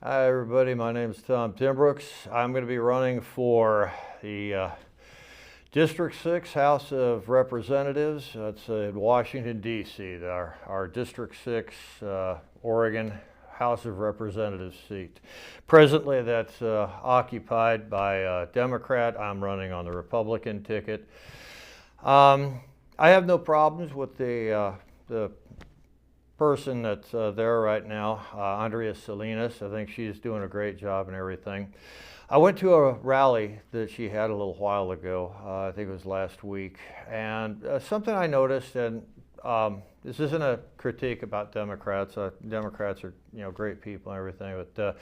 Hi everybody, my name is Tom Timbrooks. I'm going to be running for the District 6 House of Representatives. That's in Washington, D.C., our District 6 Oregon House of Representatives seat. Presently that's occupied by a Democrat. I'm running on the Republican ticket. I have no problems with the person that's there right now, Andrea Salinas. I think she's doing a great job and everything. I went to a rally that she had a little while ago, I think it was last week, and something I noticed, and this isn't a critique about Democrats. Democrats are, great people and everything, but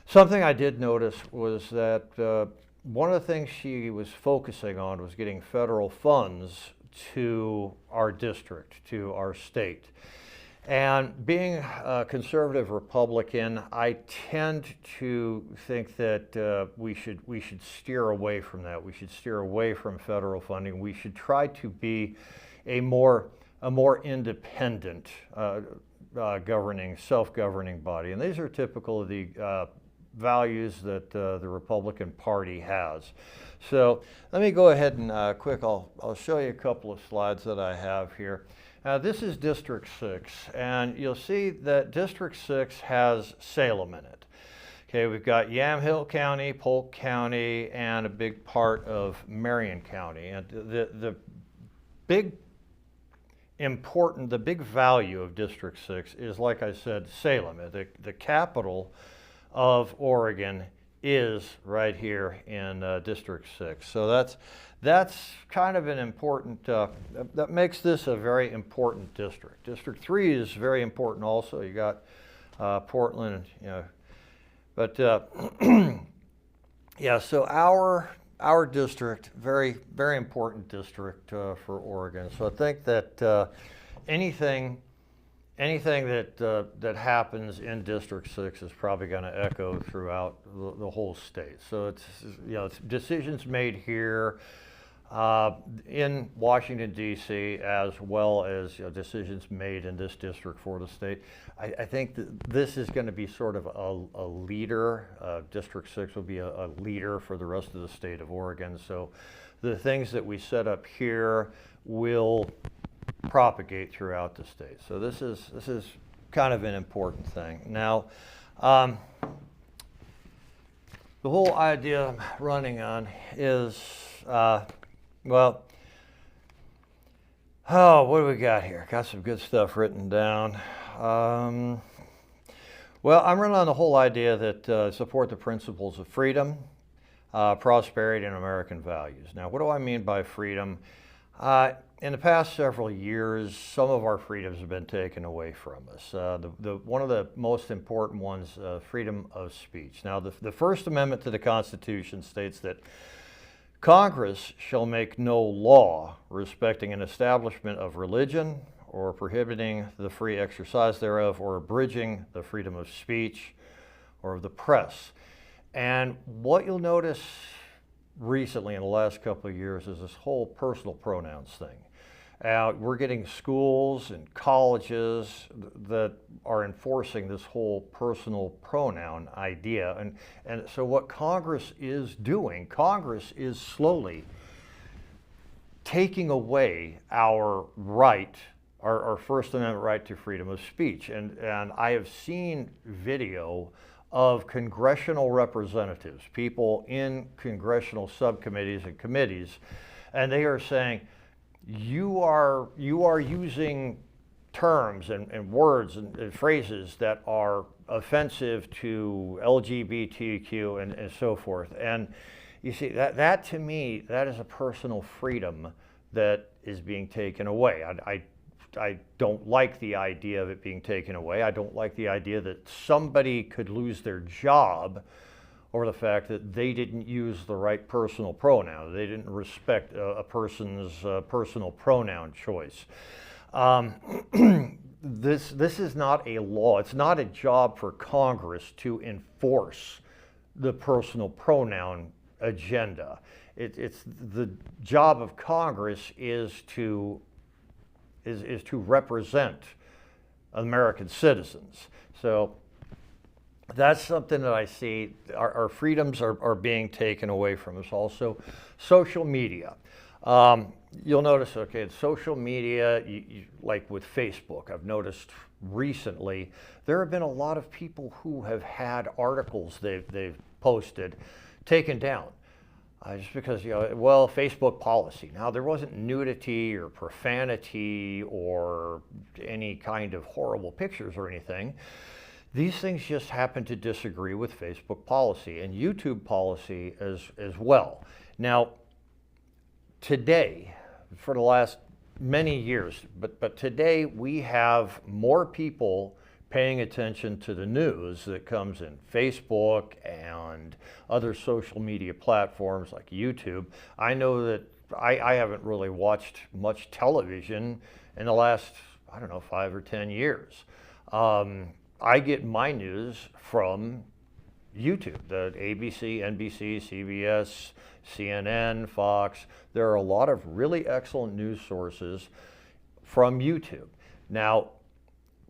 something I did notice was that one of the things she was focusing on was getting federal funds to our district, to our state. And being a conservative Republican, I tend to think that we should steer away from that. We should steer away from federal funding. We should try to be a more independent self-governing body. And these are typical of the values that the Republican Party has. So let me go ahead and I'll show you a couple of slides that I have here. This is District 6, and you'll see that District 6 has Salem in it. Okay, we've got Yamhill County, Polk County, and a big part of Marion County. And the big value of District 6 is, like I said, Salem. The capital of Oregon is right here in District 6. So that's kind of an important, that makes this a very important district. District 3 is very important also. You got Portland, but yeah, so our district, very important district for Oregon. So I think that anything that happens in District 6 is probably going to echo throughout the whole state. So it's decisions made here in Washington, D.C., as well as decisions made in this district for the state. I think that this is going to be sort of a leader. District 6 will be a leader for the rest of the state of Oregon. So the things that we set up here will propagate throughout the state. So this is kind of an important thing. Now, the whole idea I'm running on is, what do we got here? Got some good stuff written down. Well, I'm running on the whole idea that support the principles of freedom, prosperity, and American values. Now, what do I mean by freedom? In the past several years, some of our freedoms have been taken away from us. One of the most important ones, freedom of speech. Now, the First Amendment to the Constitution states that Congress shall make no law respecting an establishment of religion or prohibiting the free exercise thereof or abridging the freedom of speech or of the press. And what you'll notice recently in the last couple of years is this whole personal pronouns thing. We're getting schools and colleges that are enforcing this whole personal pronoun idea. And so what Congress is doing, Congress is slowly taking away our right, our First Amendment right to freedom of speech. And I have seen video of congressional representatives, people in congressional subcommittees and committees, and they are saying, you are using terms and words and phrases that are offensive to LGBTQ and so forth. And you see, that to me, that is a personal freedom that is being taken away. I don't like the idea of it being taken away. I don't like the idea that somebody could lose their job over the fact that they didn't use the right personal pronoun. They didn't respect a person's personal pronoun choice. This is not a law. It's not a job for Congress to enforce the personal pronoun agenda. It's the job of Congress is to represent American citizens. So That's something that I see. Our freedoms are being taken away from us. Also, social media. You'll notice, okay, in social media, like with Facebook, I've noticed recently there have been a lot of people who have had articles they've posted taken down. Just because, well, Facebook policy. Now, there wasn't nudity or profanity or any kind of horrible pictures or anything. These things just happen to disagree with Facebook policy and YouTube policy as well. Now, today, for the last many years, but today we have more people paying attention to the news that comes in Facebook and other social media platforms like YouTube. I know that I haven't really watched much television in the last, I don't know, 5 or 10 years. I get my news from YouTube, the ABC, NBC, CBS, CNN, Fox. There are a lot of really excellent news sources from YouTube. Now,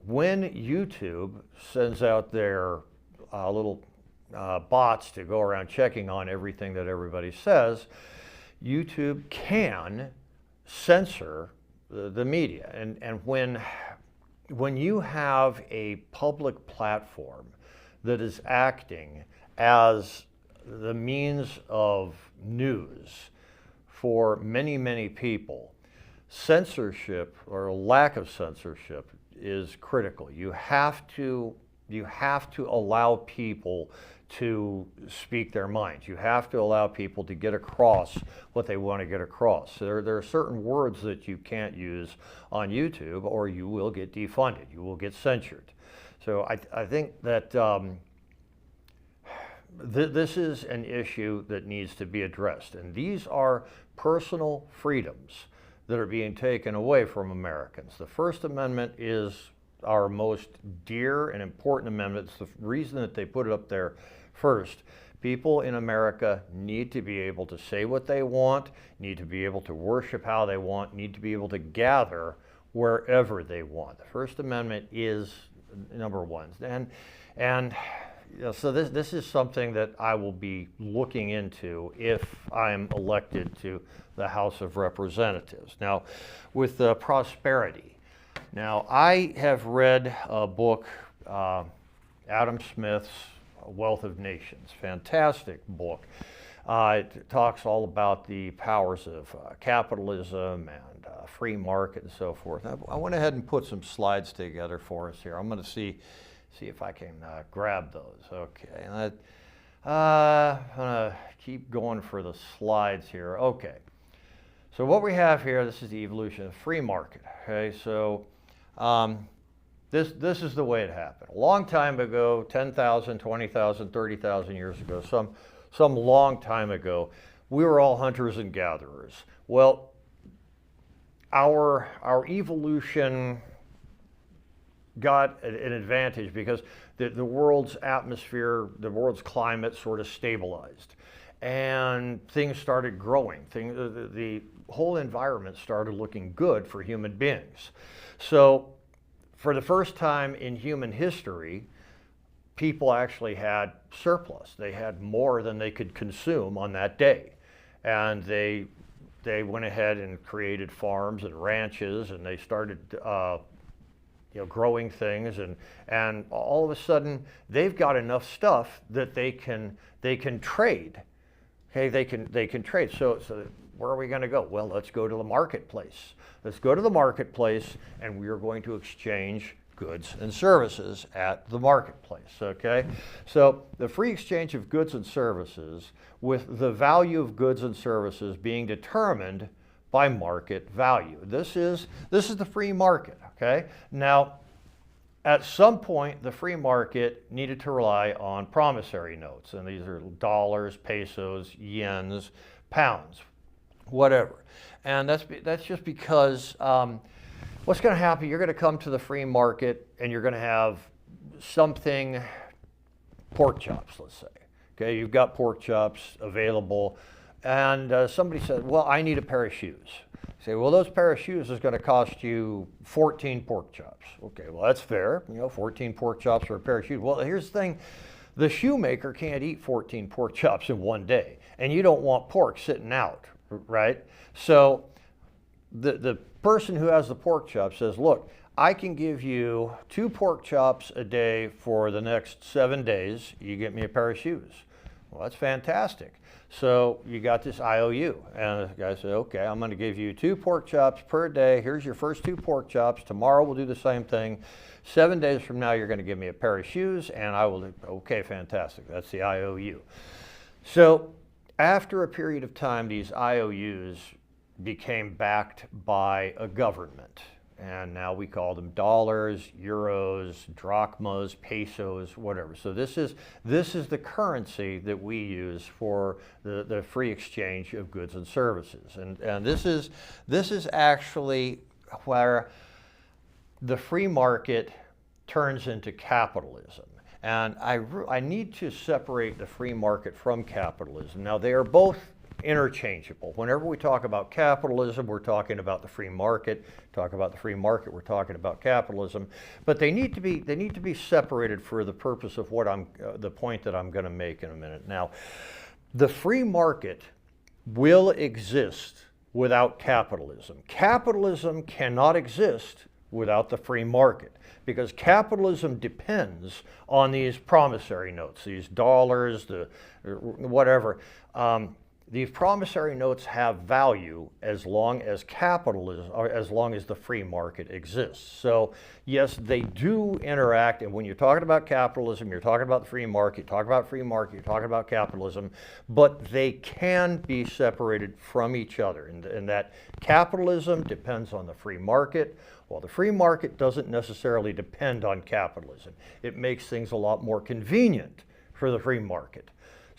when YouTube sends out their little bots to go around checking on everything that everybody says, YouTube can censor the media. And when you have a public platform that is acting as the means of news for many, many people, censorship or lack of censorship is critical. You have to allow people to speak their minds. You have to allow people to get across what they want to get across. There are certain words that you can't use on YouTube or you will get defunded. You will get censored. So I think that this is an issue that needs to be addressed. And these are personal freedoms that are being taken away from Americans. The First Amendment is our most dear and important amendment. It's the reason that they put it up there first. People in America need to be able to say what they want, need to be able to worship how they want, need to be able to gather wherever they want. The First Amendment is number one. And so this is something that I will be looking into if I'm elected to the House of Representatives. Now, with prosperity. Now, I have read a book, Adam Smith's Wealth of Nations. Fantastic book. It talks all about the powers of capitalism and free market and so forth. I went ahead and put some slides together for us here. I'm going to see if I can grab those. Okay, and I'm going to keep going for the slides here. Okay, so what we have here, this is the evolution of free market. Okay, so this is the way it happened. A long time ago, 10,000, 20,000, 30,000 years ago, some long time ago, we were all hunters and gatherers. Well, our evolution got an advantage because the world's atmosphere, the world's climate sort of stabilized and things started growing. The whole environment started looking good for human beings. So for the first time in human history, people actually had surplus. They had more than they could consume on that day. And they went ahead and created farms and ranches, and they started growing things, and all of a sudden they've got enough stuff that they can trade. Okay, they can trade. So where are we going to go? Well, let's go to the marketplace. Let's go to the marketplace, and we are going to exchange goods and services at the marketplace. Okay, so the free exchange of goods and services, with the value of goods and services being determined by market value. This is the free market. Okay, now at some point the free market needed to rely on promissory notes, and these are dollars, pesos, yens, pounds, whatever. And that's just because what's going to happen, you're going to come to the free market and you're going to have something, pork chops, let's say. Okay, you've got pork chops available. And somebody said, well, I need a pair of shoes. You say, well, those pair of shoes is going to cost you 14 pork chops. Okay, well, that's fair. 14 pork chops for a pair of shoes. Well, here's the thing. The shoemaker can't eat 14 pork chops in one day, and you don't want pork sitting out, right? So the person who has the pork chop says, look, I can give you 2 pork chops a day for the next 7 days. You get me a pair of shoes. Well, that's fantastic. So you got this IOU. And the guy said, okay, I'm going to give you 2 pork chops per day. Here's your first 2 pork chops. Tomorrow we'll do the same thing. 7 days from now, you're going to give me a pair of shoes, and I will, okay, fantastic. That's the IOU. So after a period of time, these IOUs became backed by a government. And now we call them dollars, euros, drachmas, pesos, whatever. So this is the currency that we use for the free exchange of goods and services. And this is actually where the free market turns into capitalism. And I need to separate the free market from capitalism. Now, they are both interchangeable. Whenever we talk about capitalism, we're talking about the free market. Talk about the free market, we're talking about capitalism. But they need to be separated for the purpose of what the point that I'm going to make in a minute. Now, the free market will exist without capitalism. Capitalism cannot exist without the free market, because capitalism depends on these promissory notes, these dollars, whatever. These promissory notes have value as long as capitalism, or as long as the free market exists. So yes, they do interact, and when you're talking about capitalism, you're talking about the free market, you talk about free market, you're talking about capitalism, but they can be separated from each other, and that capitalism depends on the free market, while the free market doesn't necessarily depend on capitalism. It makes things a lot more convenient for the free market.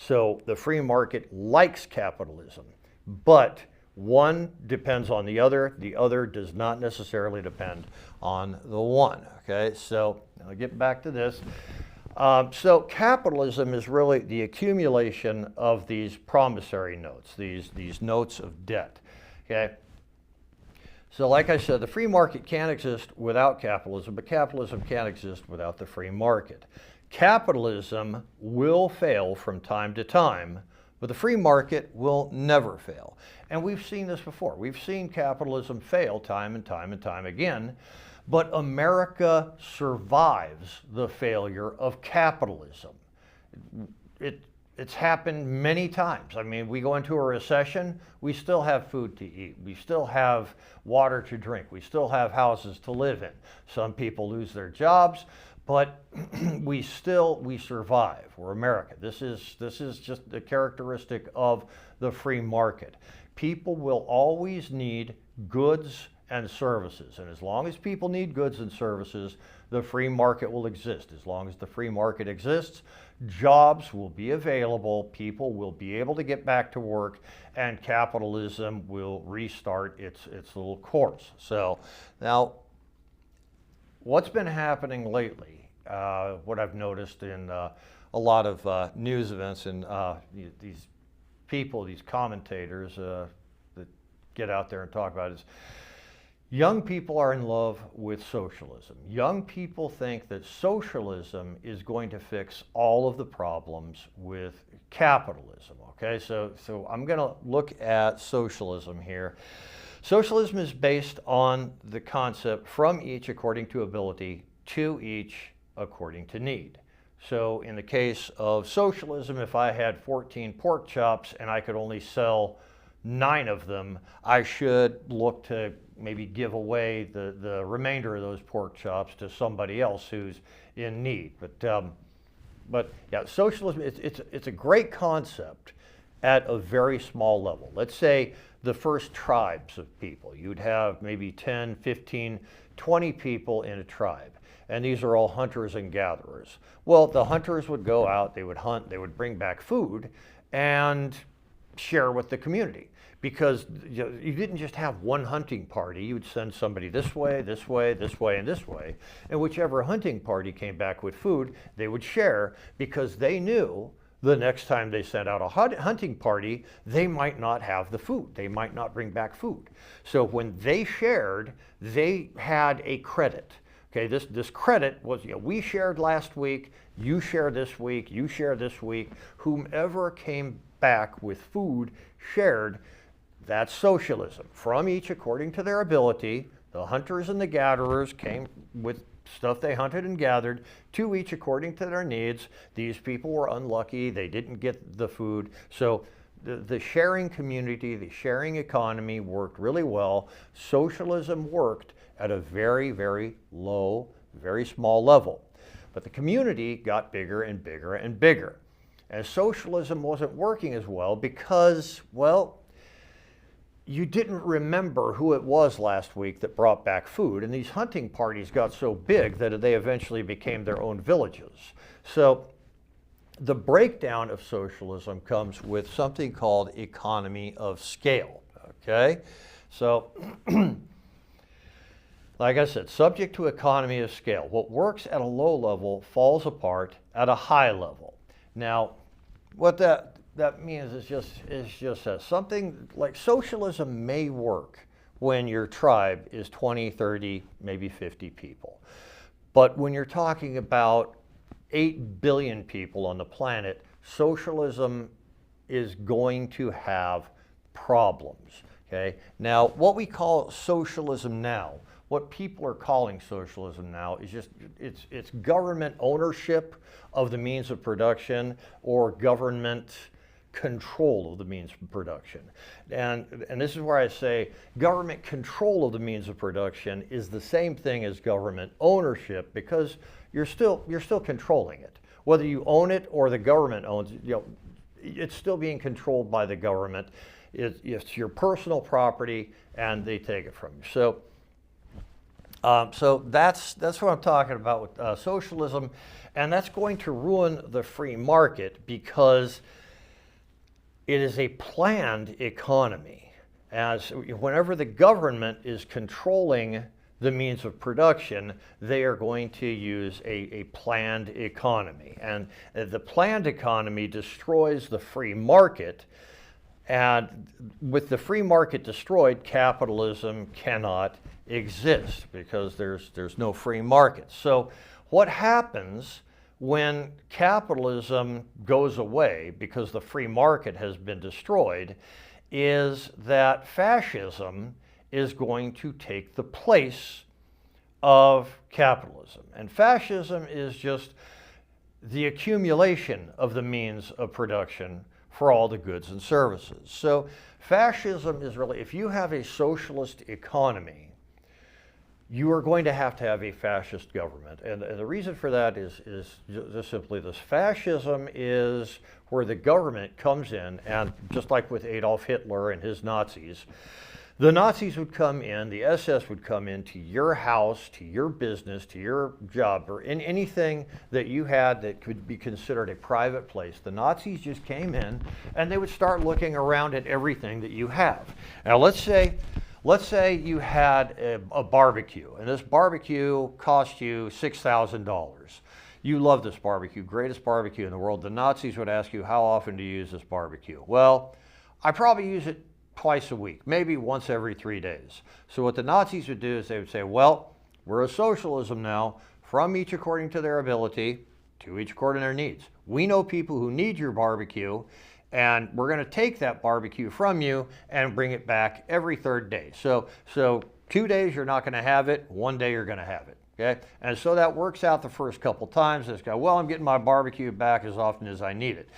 So the free market likes capitalism, but one depends on the other does not necessarily depend on the one, okay? So I'll get back to this. So capitalism is really the accumulation of these promissory notes, these notes of debt, okay? So like I said, the free market can't exist without capitalism, but capitalism can't exist without the free market. Capitalism will fail from time to time, but the free market will never fail. And we've seen this before. We've seen capitalism fail time and time and time again, but America survives the failure of capitalism. It's happened many times. I mean, we go into a recession, we still have food to eat. We still have water to drink. We still have houses to live in. Some people lose their jobs, but we survive. We're America. This is just a characteristic of the free market. People will always need goods and services, and as long as people need goods and services, the free market will exist. As long as the free market exists, jobs will be available, people will be able to get back to work, and capitalism will restart its little course. So now, what's been happening lately, what I've noticed in a lot of news events and these people, these commentators that get out there and talk about it, is young people are in love with socialism. Young people think that socialism is going to fix all of the problems with capitalism, okay? So I'm going to look at socialism here. Socialism is based on the concept from each according to ability, to each according to need. So in the case of socialism, if I had 14 pork chops and I could only sell 9 of them, I should look to maybe give away the remainder of those pork chops to somebody else who's in need. But yeah, socialism, it's a great concept at a very small level. Let's say the first tribes of people. You'd have maybe 10, 15, 20 people in a tribe. And these are all hunters and gatherers. Well, the hunters would go out, they would hunt, they would bring back food and share with the community. Because you didn't just have one hunting party, you would send somebody this way, this way, this way, and this way. And whichever hunting party came back with food, they would share, because they knew the next time they sent out a hunting party, they might not have the food. They might not bring back food. So when they shared, they had a credit. Okay, this credit was, we shared last week, you share this week, you share this week. Whomever came back with food shared. That's socialism. From each according to their ability. The hunters and the gatherers came with stuff they hunted and gathered, to each according to their needs. These people were unlucky, they didn't get the food. So the sharing community, the sharing economy worked really well. Socialism worked at a very, very low, very small level. But the community got bigger and bigger and bigger. And socialism wasn't working as well because, well, you didn't remember who it was last week that brought back food. And these hunting parties got so big that they eventually became their own villages. So the breakdown of socialism comes with something called economy of scale, okay? So, like I said, subject to economy of scale. What works at a low level falls apart at a high level. Now, what that means is just that something like socialism may work when your tribe is 20, 30, maybe 50 people. But when you're talking about 8 billion people on the planet, socialism is going to have problems, okay? Now, what we call socialism now, what people are calling socialism now is just, it's government ownership of the means of production or government control of the means of production. And this is where I say government control of the means of production is the same thing as government ownership, because you're still controlling it. Whether you own it or the government owns it, it's still being controlled by the government. It's your personal property and they take it from you. So that's what I'm talking about with socialism, and that's going to ruin the free market because it is a planned economy. As whenever the government is controlling the means of production, they are going to use a planned economy. And the planned economy destroys the free market. And with the free market destroyed, capitalism cannot exist because there's no free market. So what happens when capitalism goes away because the free market has been destroyed is that fascism is going to take the place of capitalism. And fascism is just the accumulation of the means of production for all the goods and services. So fascism is really, if you have a socialist economy, you are going to have a fascist government. And the reason for that is just simply this. Fascism is where the government comes in, and just like with Adolf Hitler and his Nazis, the Nazis would come in, the SS would come into your house, to your business, to your job, or in anything that you had that could be considered a private place. The Nazis just came in and they would start looking around at everything that you have. Now let's say you had a barbecue, and this barbecue cost you $6,000. You love this barbecue, greatest barbecue in the world. The Nazis would ask you, how often do you use this barbecue? Well, I probably use it twice a week, maybe once every 3 days. So what the Nazis would do is they would say, well, we're a socialism now, from each according to their ability, to each according to their needs. We know people who need your barbecue, and we're going to take that barbecue from you and bring it back every third day. So 2 days you're not going to have it, 1 day you're going to have it. Okay? And so that works out the first couple times. This guy, well, I'm getting my barbecue back as often as I need it.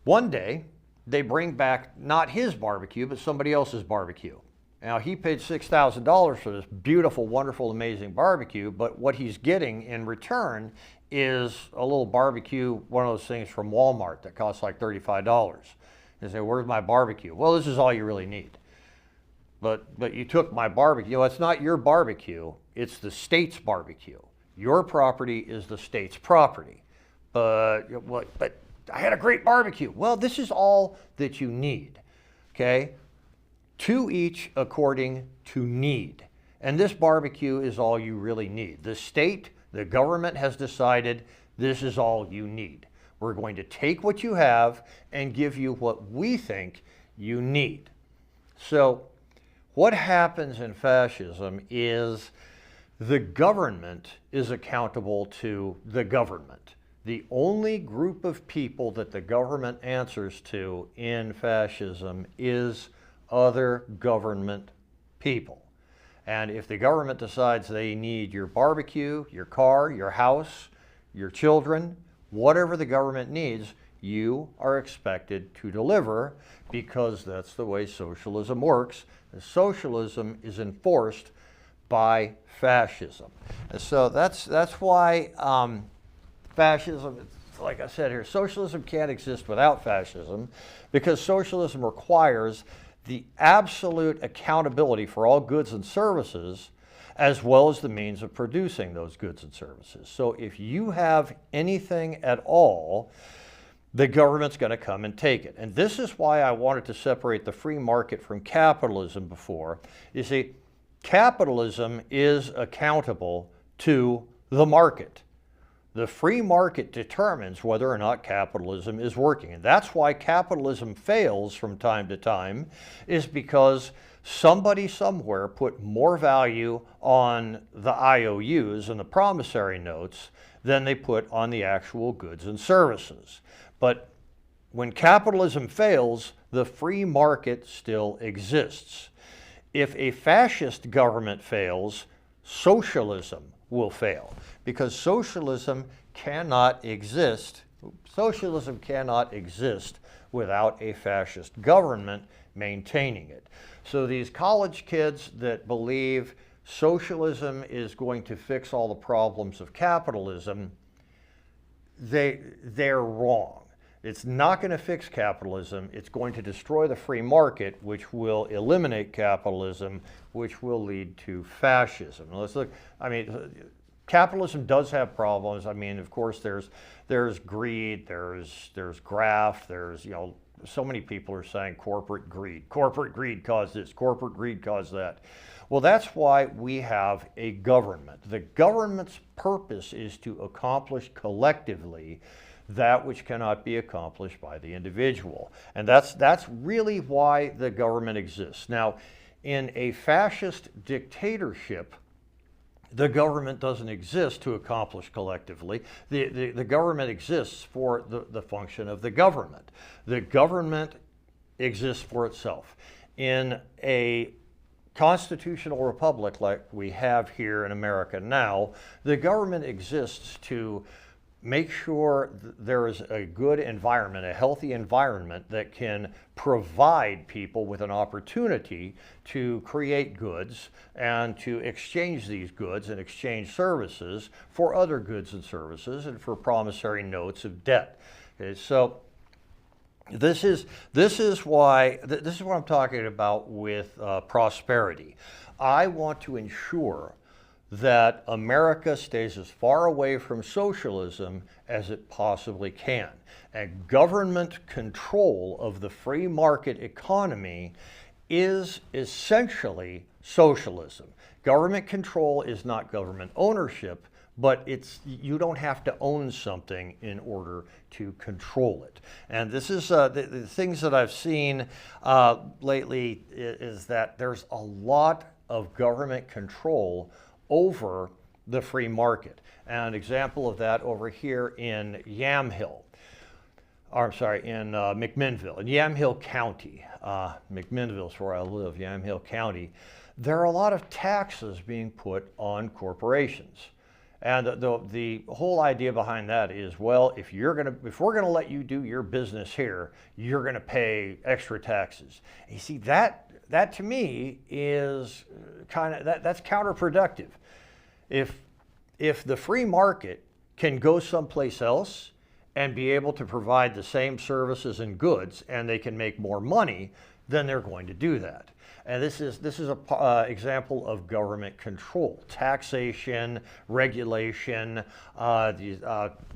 One day, they bring back not his barbecue, but somebody else's barbecue. Now, he paid $6,000 for this beautiful, wonderful, amazing barbecue, but what he's getting in return is a little barbecue, one of those things from Walmart that costs like $35. They say, where's my barbecue? Well, this is all you really need. But you took my barbecue. It's not your barbecue, it's the state's barbecue. Your property is the state's property. But I had a great barbecue. Well, this is all that you need, okay? To each according to need. And this barbecue is all you really need. The state, the government has decided this is all you need. We're going to take what you have and give you what we think you need. So what happens in fascism is the government is accountable to the government. The only group of people that the government answers to in fascism is other government people. And if the government decides they need your barbecue, your car, your house, your children, whatever the government needs, you are expected to deliver, because that's the way socialism works. Socialism is enforced by fascism. And so that's why fascism, like I said here, socialism can't exist without fascism, because socialism requires the absolute accountability for all goods and services, as well as the means of producing those goods and services. So if you have anything at all, the government's going to come and take it. And this is why I wanted to separate the free market from capitalism before. You see, capitalism is accountable to the market. The free market determines whether or not capitalism is working. And that's why capitalism fails from time to time, is because somebody somewhere put more value on the IOUs and the promissory notes than they put on the actual goods and services. But when capitalism fails, the free market still exists. If a fascist government fails, socialism will fail, because socialism cannot exist. Socialism cannot exist without a fascist government maintaining it. So these college kids that believe socialism is going to fix all the problems of capitalism, they're wrong. It's not going to fix capitalism. It's going to destroy the free market, which will eliminate capitalism, which will lead to fascism. Now let's look. I mean, capitalism does have problems. I mean, of course, there's greed, there's graft, there's, you know, so many people are saying corporate greed. Corporate greed caused this, corporate greed caused that. Well, that's why we have a government. The government's purpose is to accomplish collectively that which cannot be accomplished by the individual. And that's really why the government exists. Now, in a fascist dictatorship, the government doesn't exist to accomplish collectively. The government exists for the function of the government. The government exists for itself. In a constitutional republic like we have here in America now, the government exists to make sure there is a good environment, a healthy environment that can provide people with an opportunity to create goods and to exchange these goods and exchange services for other goods and services and for promissory notes of debt. Okay, so this is what I'm talking about with prosperity. I want to ensure that America stays as far away from socialism as it possibly can. And government control of the free market economy is essentially socialism. Government control is not government ownership, but you don't have to own something in order to control it. And this is the things that I've seen lately is that there's a lot of government control over the free market. And an example of that over here in Yamhill, or I'm sorry, in McMinnville, in Yamhill County. McMinnville is where I live, Yamhill County. There are a lot of taxes being put on corporations. And the whole idea behind that is, well, if we're gonna let you do your business here, you're gonna pay extra taxes. And you see, that to me is that's counterproductive. If the free market can go someplace else and be able to provide the same services and goods, and they can make more money, then they're going to do that. And this is an example of government control, taxation, regulation,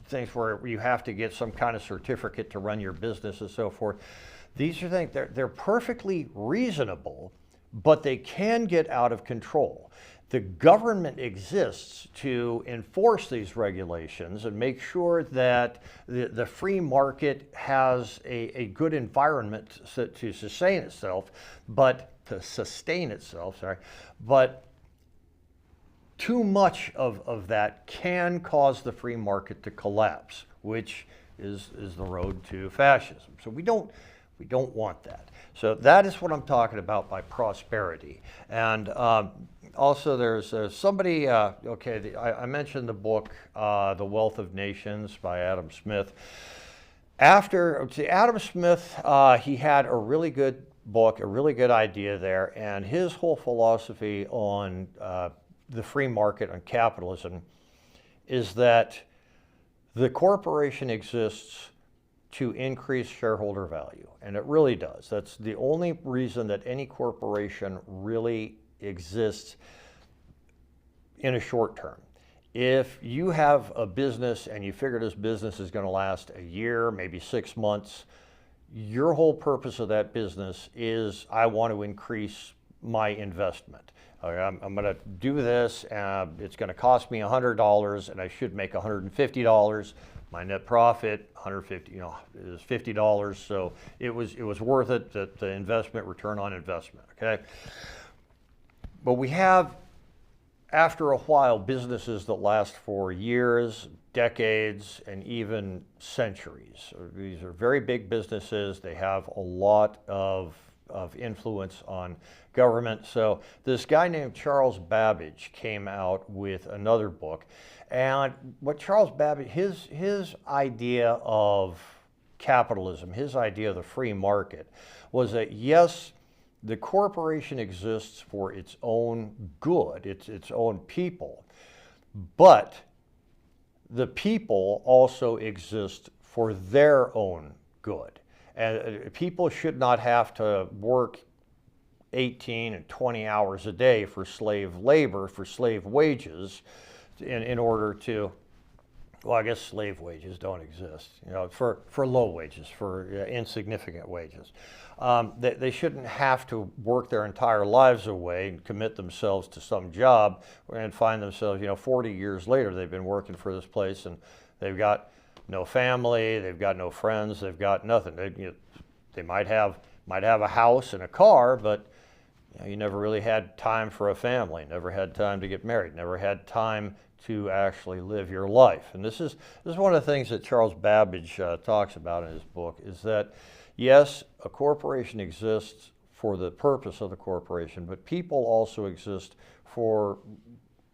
things where you have to get some kind of certificate to run your business and so forth. These are things, they're perfectly reasonable, but they can get out of control. The government exists to enforce these regulations and make sure that the free market has a good environment to sustain itself, but too much of that can cause the free market to collapse, which is the road to fascism. So we don't want that. So that is what I'm talking about by prosperity. And also there's somebody, I mentioned the book, The Wealth of Nations by Adam Smith. Adam Smith, he had a really good book, a really good idea there, and his whole philosophy on the free market and capitalism is that the corporation exists to increase shareholder value, and it really does. That's the only reason that any corporation really exists in a short term. If you have a business and you figure this business is going to last a year, maybe 6 months, your whole purpose of that business is, I want to increase my investment. I'm going to do this, it's going to cost me $100 and I should make $150. My net profit, is $50, so it was worth it, the investment, return on investment, okay? But we have, after a while, businesses that last for years, decades, and even centuries. These are very big businesses. They have a lot of influence on government. So this guy named Charles Babbage came out with another book. And what Charles Babbage, his idea of capitalism, his idea of the free market, was that yes, the corporation exists for its own good, its own people, but the people also exist for their own good. And people should not have to work 18 and 20 hours a day for slave labor, for slave wages, in order to, well, I guess slave wages don't exist, for low wages, for insignificant wages. They shouldn't have to work their entire lives away and commit themselves to some job and find themselves, 40 years later, they've been working for this place and they've got no family, they've got no friends, they've got nothing. They might have a house and a car, but you never really had time for a family, never had time to get married, never had time to actually live your life. And this is one of the things that Charles Babbage talks about in his book, is that yes, a corporation exists for the purpose of the corporation, but people also exist for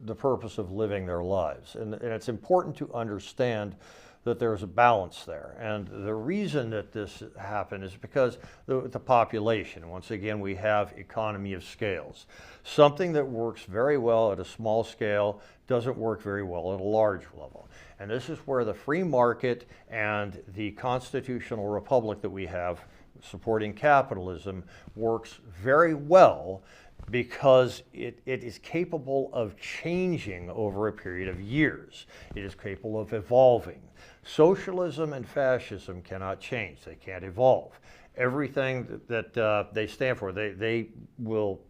the purpose of living their lives. And it's important to understand that there's a balance there. And the reason that this happened is because the population, once again, we have economy of scales. Something that works very well at a small scale doesn't work very well at a large level. And this is where the free market and the constitutional republic that we have supporting capitalism works very well, because it is capable of changing over a period of years. It is capable of evolving. Socialism and fascism cannot change. They can't evolve. Everything that they stand for, they will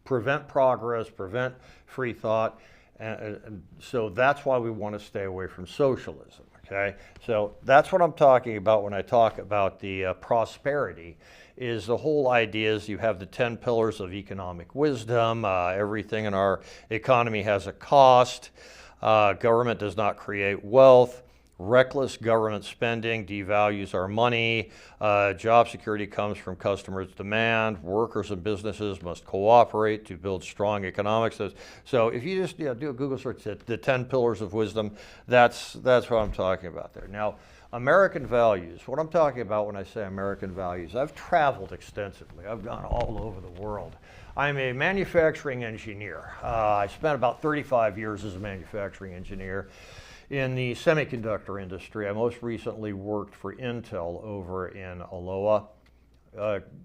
prevent progress, prevent free thought, and so that's why we want to stay away from socialism. Okay, so that's what I'm talking about when I talk about the prosperity. Is the whole idea is you have the 10 pillars of economic wisdom. Everything in our economy has a cost. Government does not create wealth. Reckless government spending devalues our money. Job security comes from customers' demand. Workers and businesses must cooperate to build strong economics. So if you just do a Google search, the 10 pillars of wisdom, that's what I'm talking about there. Now, American values. What I'm talking about when I say American values, I've traveled extensively. I've gone all over the world. I'm a manufacturing engineer. I spent about 35 years as a manufacturing engineer in the semiconductor industry. I most recently worked for Intel over in Aloha.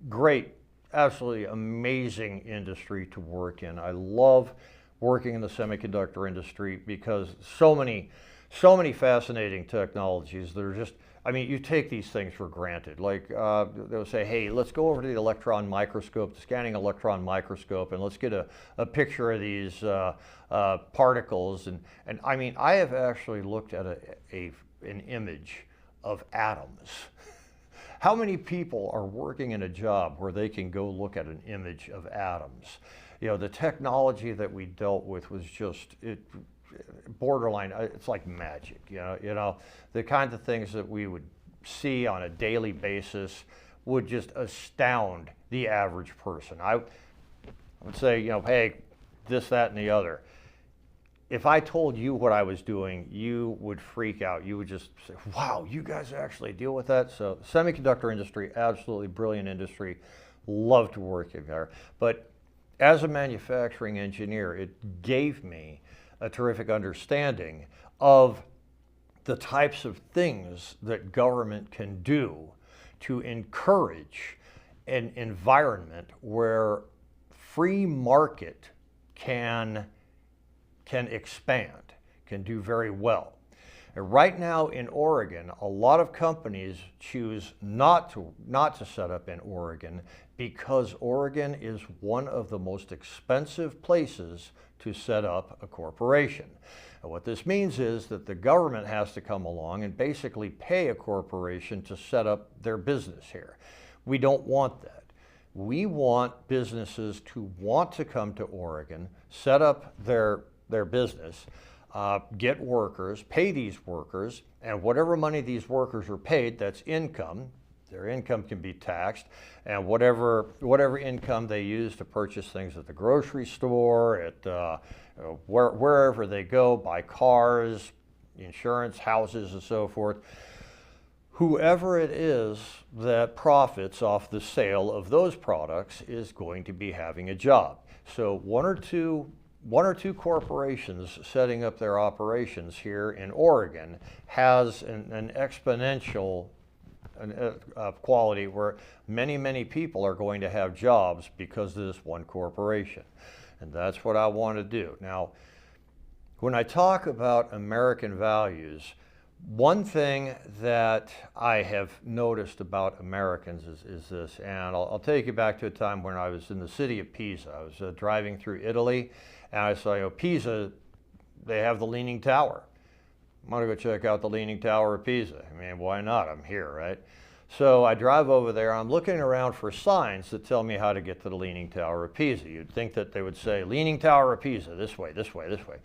Great, absolutely amazing industry to work in. I love working in the semiconductor industry because so many So many fascinating technologies that are just, I mean, you take these things for granted. Like they'll say, hey, let's go over to the electron microscope, the scanning electron microscope, and let's get a picture of these particles. And I mean, I have actually looked at an image of atoms. How many people are working in a job where they can go look at an image of atoms? You know, the technology that we dealt with was just borderline. It's like magic. You know, the kinds of things that we would see on a daily basis would just astound the average person. I would say, you know, hey, this, that, and the other. If I told you what I was doing, you would freak out. You would just say, wow, you guys actually deal with that? So semiconductor industry, absolutely brilliant industry. Love to work in there. But as a manufacturing engineer, it gave me a terrific understanding of the types of things that government can do to encourage an environment where free market can expand, can do very well. And right now in Oregon, a lot of companies choose not to set up in Oregon because Oregon is one of the most expensive places to set up a corporation. And what this means is that the government has to come along and basically pay a corporation to set up their business here. We don't want that. We want businesses to want to come to Oregon, set up their business, get workers, pay these workers, and whatever money these workers are paid, that's income. Their income can be taxed, and whatever income they use to purchase things at the grocery store, at wherever they go, buy cars, insurance, houses, and so forth. Whoever it is that profits off the sale of those products is going to be having a job. So one or two corporations setting up their operations here in Oregon has an exponential quality where many people are going to have jobs because of this one corporation. And that's what I want to do. Now, when I talk about American values, one thing that I have noticed about Americans is this, and I'll take you back to a time when I was in the city of Pisa. I was driving through Italy, and I saw, you know, Pisa, they have the Leaning Tower. I'm going to go check out the Leaning Tower of Pisa. I mean, why not? I'm here, right? So I drive over there. I'm looking around for signs that tell me how to get to the Leaning Tower of Pisa. You'd think that they would say, Leaning Tower of Pisa, this way, this way, this way.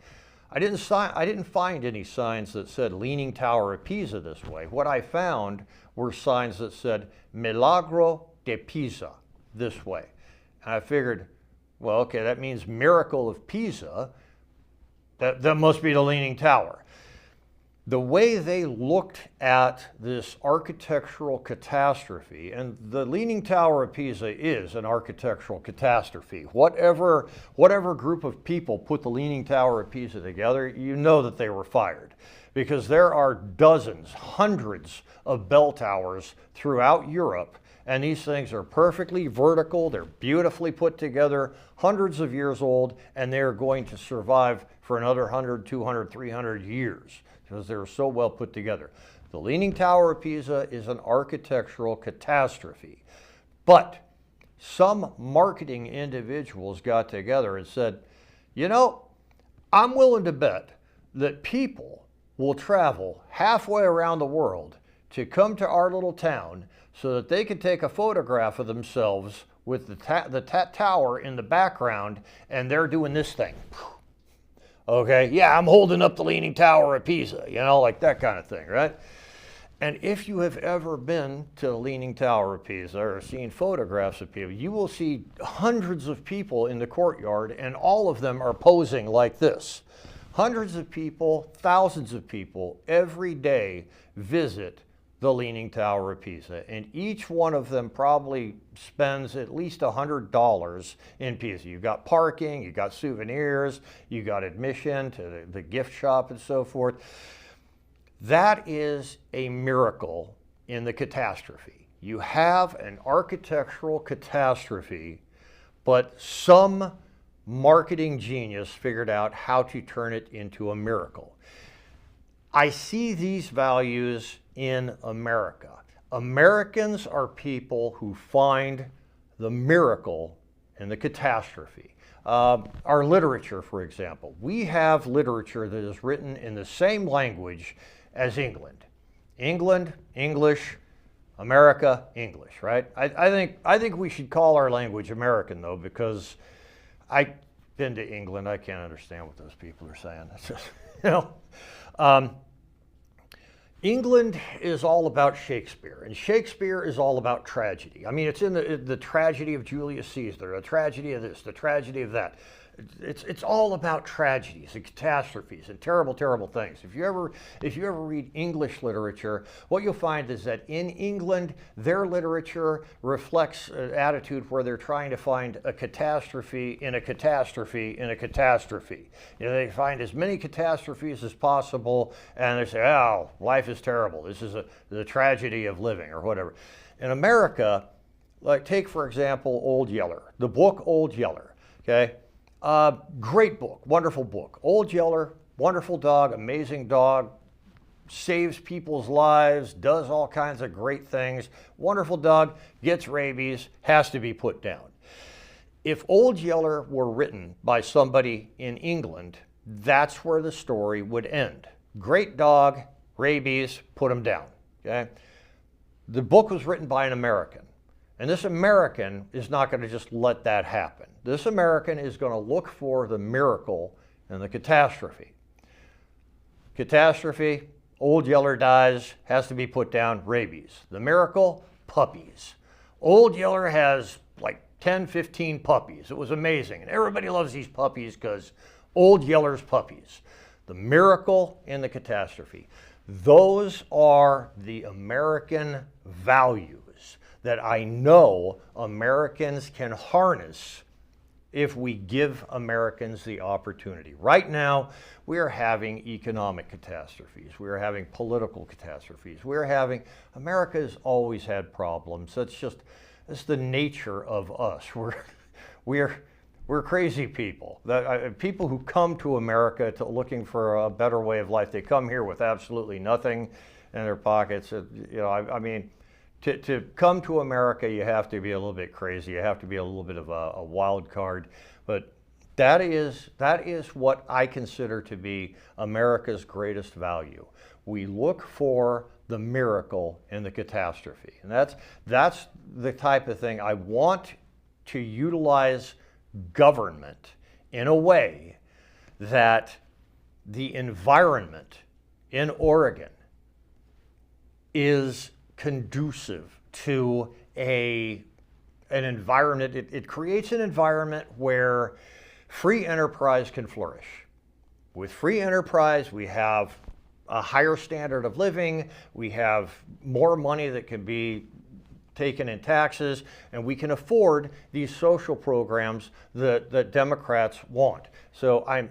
I didn't find any signs that said Leaning Tower of Pisa this way. What I found were signs that said Milagro de Pisa this way. And I figured, well, okay, that means Miracle of Pisa. That must be the Leaning Tower. The way they looked at this architectural catastrophe, and the Leaning Tower of Pisa is an architectural catastrophe. Whatever group of people put the Leaning Tower of Pisa together, you know that they were fired, because there are dozens, hundreds of bell towers throughout Europe, and these things are perfectly vertical, they're beautifully put together, hundreds of years old, and they're going to survive for another 100, 200, 300 years. Because they're so well put together. The Leaning Tower of Pisa is an architectural catastrophe. But some marketing individuals got together and said, you know, I'm willing to bet that people will travel halfway around the world to come to our little town so that they can take a photograph of themselves with the tower in the background, and they're doing this thing. Okay, yeah, I'm holding up the Leaning Tower of Pisa, you know, like that kind of thing, right? And if you have ever been to the Leaning Tower of Pisa or seen photographs of people, you will see hundreds of people in the courtyard, and all of them are posing like this. Hundreds of people, thousands of people every day visit the Leaning Tower of Pisa, and each one of them probably spends at least $100 in Pisa. You've got parking, you've got souvenirs, you got admission to the gift shop and so forth. That is a miracle in the catastrophe. You have an architectural catastrophe, but some marketing genius figured out how to turn it into a miracle. I see these values in America. Americans are people who find the miracle in the catastrophe. Our literature, for example, we have literature that is written in the same language as England. England, English, America, English, right? I think we should call our language American, though, because I've been to England. I can't understand what those people are saying. It's just, you know. England is all about Shakespeare, and Shakespeare is all about tragedy. I mean, it's in the tragedy of Julius Caesar, the tragedy of this, the tragedy of that. It's all about tragedies and catastrophes and terrible, terrible things. If you ever read English literature, what you'll find is that in England, their literature reflects an attitude where they're trying to find a catastrophe in a catastrophe in a catastrophe. You know, they find as many catastrophes as possible, and they say, "Oh, life is terrible. This is the tragedy of living," or whatever. In America, like take for example, Old Yeller, the book Old Yeller. Okay. Great book, wonderful book. Old Yeller, wonderful dog, amazing dog, saves people's lives, does all kinds of great things. Wonderful dog, gets rabies, has to be put down. If Old Yeller were written by somebody in England, that's where the story would end. Great dog, rabies, put him down. Okay? The book was written by an American. And this American is not going to just let that happen. This American is going to look for the miracle in the catastrophe. Catastrophe, Old Yeller dies, has to be put down, rabies. The miracle, puppies. Old Yeller has like 10, 15 puppies. It was amazing. And everybody loves these puppies because Old Yeller's puppies. The miracle in the catastrophe. Those are the American values that I know Americans can harness if we give Americans the opportunity. Right now, we are having economic catastrophes. We are having political catastrophes. America has always had problems. It's the nature of us. We're crazy people. People who come to America looking for a better way of life, they come here with absolutely nothing in their pockets. I mean, to come to America, you have to be a little bit crazy. You have to be a little bit of a wild card. But that is what I consider to be America's greatest value. We look for the miracle in the catastrophe. And that's the type of thing I want to utilize government in a way that the environment in Oregon is conducive to an environment. It creates an environment where free enterprise can flourish. With free enterprise, we have a higher standard of living, we have more money that can be taken in taxes, and we can afford these social programs that Democrats want. So I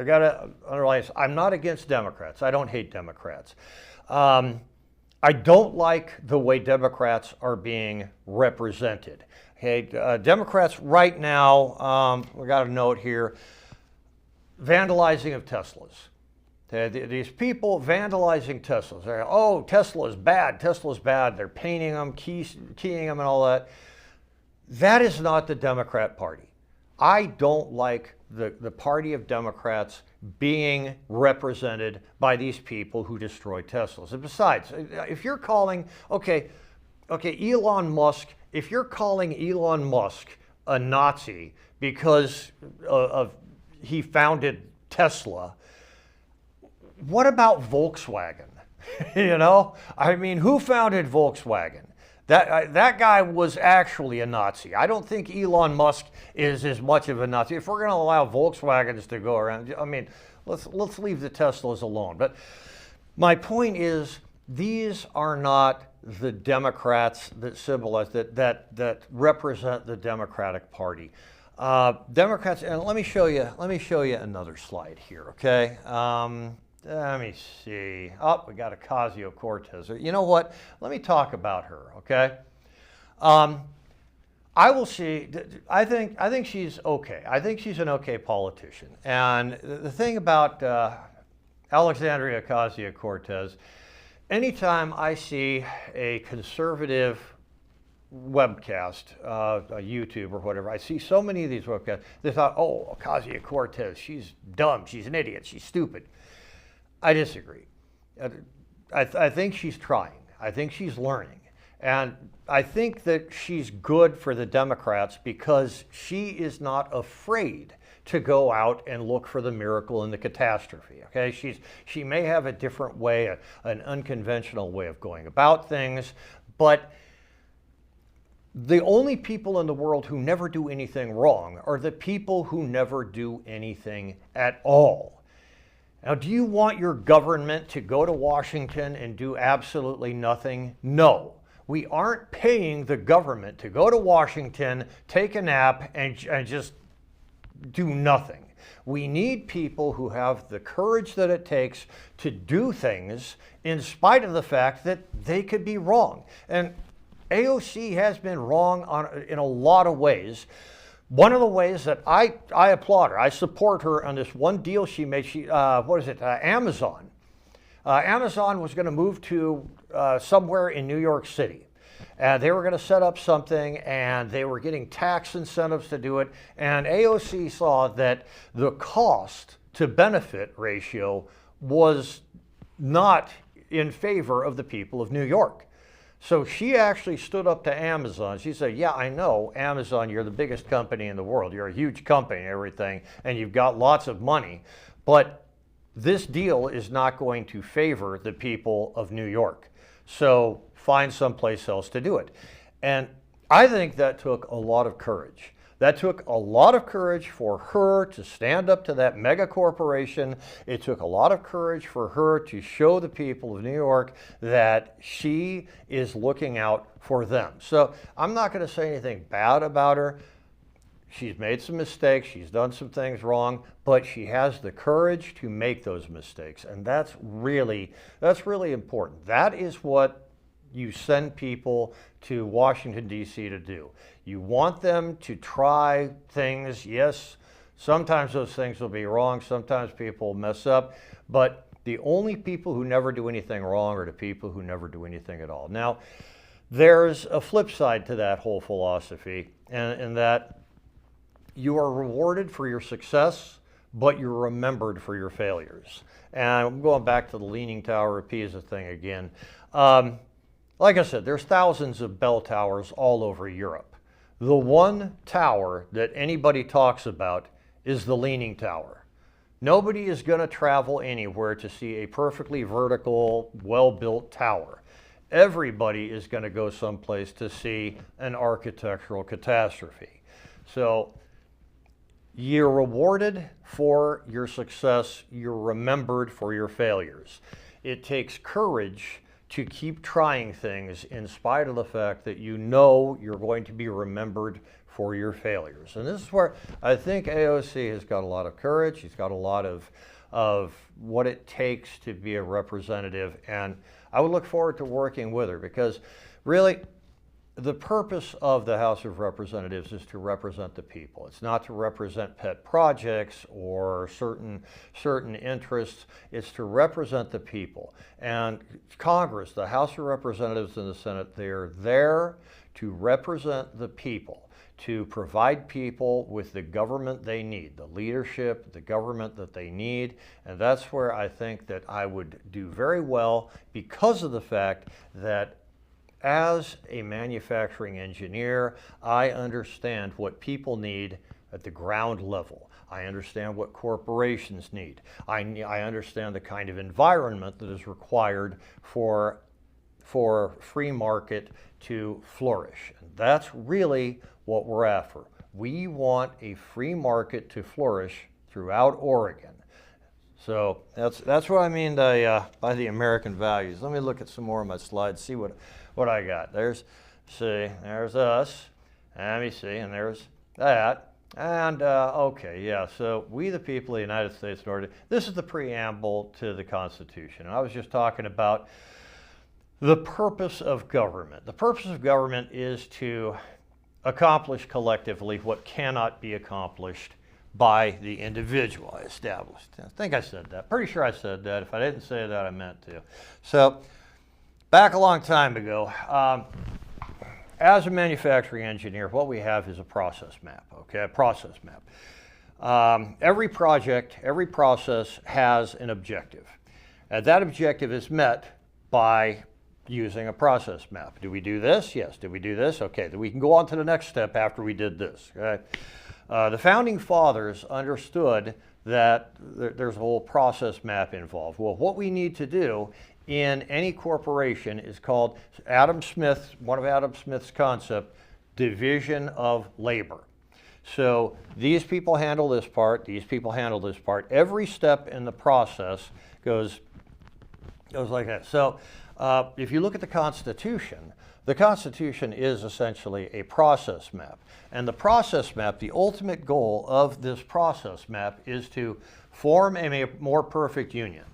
gotta underline this, I'm not against Democrats. I don't hate Democrats. I don't like the way Democrats are being represented. Okay, Democrats right now, we got a note here, vandalizing of Teslas. Okay, these people vandalizing Teslas. They're, oh, Tesla is bad, Tesla's bad. They're painting them, keying them and all that. That is not the Democrat Party. I don't like the party of Democrats being represented by these people who destroy Teslas. And besides, if you're calling, okay, Elon Musk, if you're calling Elon Musk a Nazi because he founded Tesla, what about Volkswagen? You know, I mean, who founded Volkswagen? That guy was actually a Nazi. I don't think Elon Musk is as much of a Nazi. If we're going to allow Volkswagens to go around, I mean, let's leave the Teslas alone. But my point is, these are not the Democrats that symbolize that represent the Democratic Party. Democrats, and let me show you another slide here. Okay. Let me see. Oh, we got Ocasio-Cortez. You know what? Let me talk about her, okay? I will see. I think she's okay. I think she's an okay politician. And the thing about Alexandria Ocasio-Cortez. Anytime I see a conservative webcast, a YouTube or whatever, I see so many of these webcasts, they thought, oh, Ocasio-Cortez, she's dumb, she's an idiot, she's stupid. I disagree. I think she's trying. I think she's learning. And I think that she's good for the Democrats because she is not afraid to go out and look for the miracle in the catastrophe. Okay, she may have a different way, an unconventional way of going about things, but the only people in the world who never do anything wrong are the people who never do anything at all. Now, do you want your government to go to Washington and do absolutely nothing? No. We aren't paying the government to go to Washington, take a nap, and just do nothing. We need people who have the courage that it takes to do things in spite of the fact that they could be wrong. And AOC has been wrong in a lot of ways. One of the ways that I applaud her, I support her on this one deal she made, Amazon. Amazon was going to move to somewhere in New York City. And they were going to set up something, and they were getting tax incentives to do it. And AOC saw that the cost to benefit ratio was not in favor of the people of New York. So she actually stood up to Amazon. She said, yeah, I know, Amazon, you're the biggest company in the world. You're a huge company and everything, and you've got lots of money. But this deal is not going to favor the people of New York. So find someplace else to do it. And I think that took a lot of courage. That took a lot of courage for her to stand up to that mega corporation. It took a lot of courage for her to show the people of New York that she is looking out for them. So I'm not going to say anything bad about her. She's made some mistakes, she's done some things wrong, but she has the courage to make those mistakes. And that's really important. That is what you send people to Washington, D.C. to do. You want them to try things. Yes, sometimes those things will be wrong, sometimes people mess up, but the only people who never do anything wrong are the people who never do anything at all. Now, there's a flip side to that whole philosophy, and that you are rewarded for your success, but you're remembered for your failures. And I'm going back to the Leaning Tower of Pisa thing again. Like I said, there's thousands of bell towers all over Europe. The one tower that anybody talks about is the Leaning Tower. Nobody is going to travel anywhere to see a perfectly vertical, well-built tower. Everybody is going to go someplace to see an architectural catastrophe. So you're rewarded for your success, you're remembered for your failures. It takes courage to keep trying things in spite of the fact that you know you're going to be remembered for your failures. And this is where I think AOC has got a lot of courage, she's got a lot of what it takes to be a representative, and I would look forward to working with her because really the purpose of the House of Representatives is to represent the people. It's not to represent pet projects or certain interests. It's to represent the people. And Congress, the House of Representatives and the Senate, they're there to represent the people, to provide people with the government they need, the leadership, the government that they need. And that's where I think that I would do very well because of the fact that as a manufacturing engineer, I understand what people need at the ground level. I understand what corporations need. I understand the kind of environment that is required for free market to flourish. And that's really what we're after. We want a free market to flourish throughout Oregon. So that's what I mean by the American values. Let me look at some more of my slides, see what I got. There's us, let me see, and there's that. And okay, yeah, so we the people of the United States of Oregon, this is the preamble to the Constitution. And I was just talking about the purpose of government. The purpose of government is to accomplish collectively what cannot be accomplished by the individual. I established. I think I said that. Pretty sure I said that. If I didn't say that, I meant to. So, back a long time ago, as a manufacturing engineer, what we have is a process map, okay? A process map. Every project, every process has an objective. And that objective is met by using a process map. Do we do this? Yes. Did we do this? Okay, then we can go on to the next step after we did this, okay? The founding fathers understood that there's a whole process map involved. Well, what we need to do in any corporation is called one of Adam Smith's concept, division of labor. So these people handle this part, these people handle this part. Every step in the process goes like that. So if you look at the Constitution is essentially a process map. And the process map, the ultimate goal of this process map is to form a more perfect union.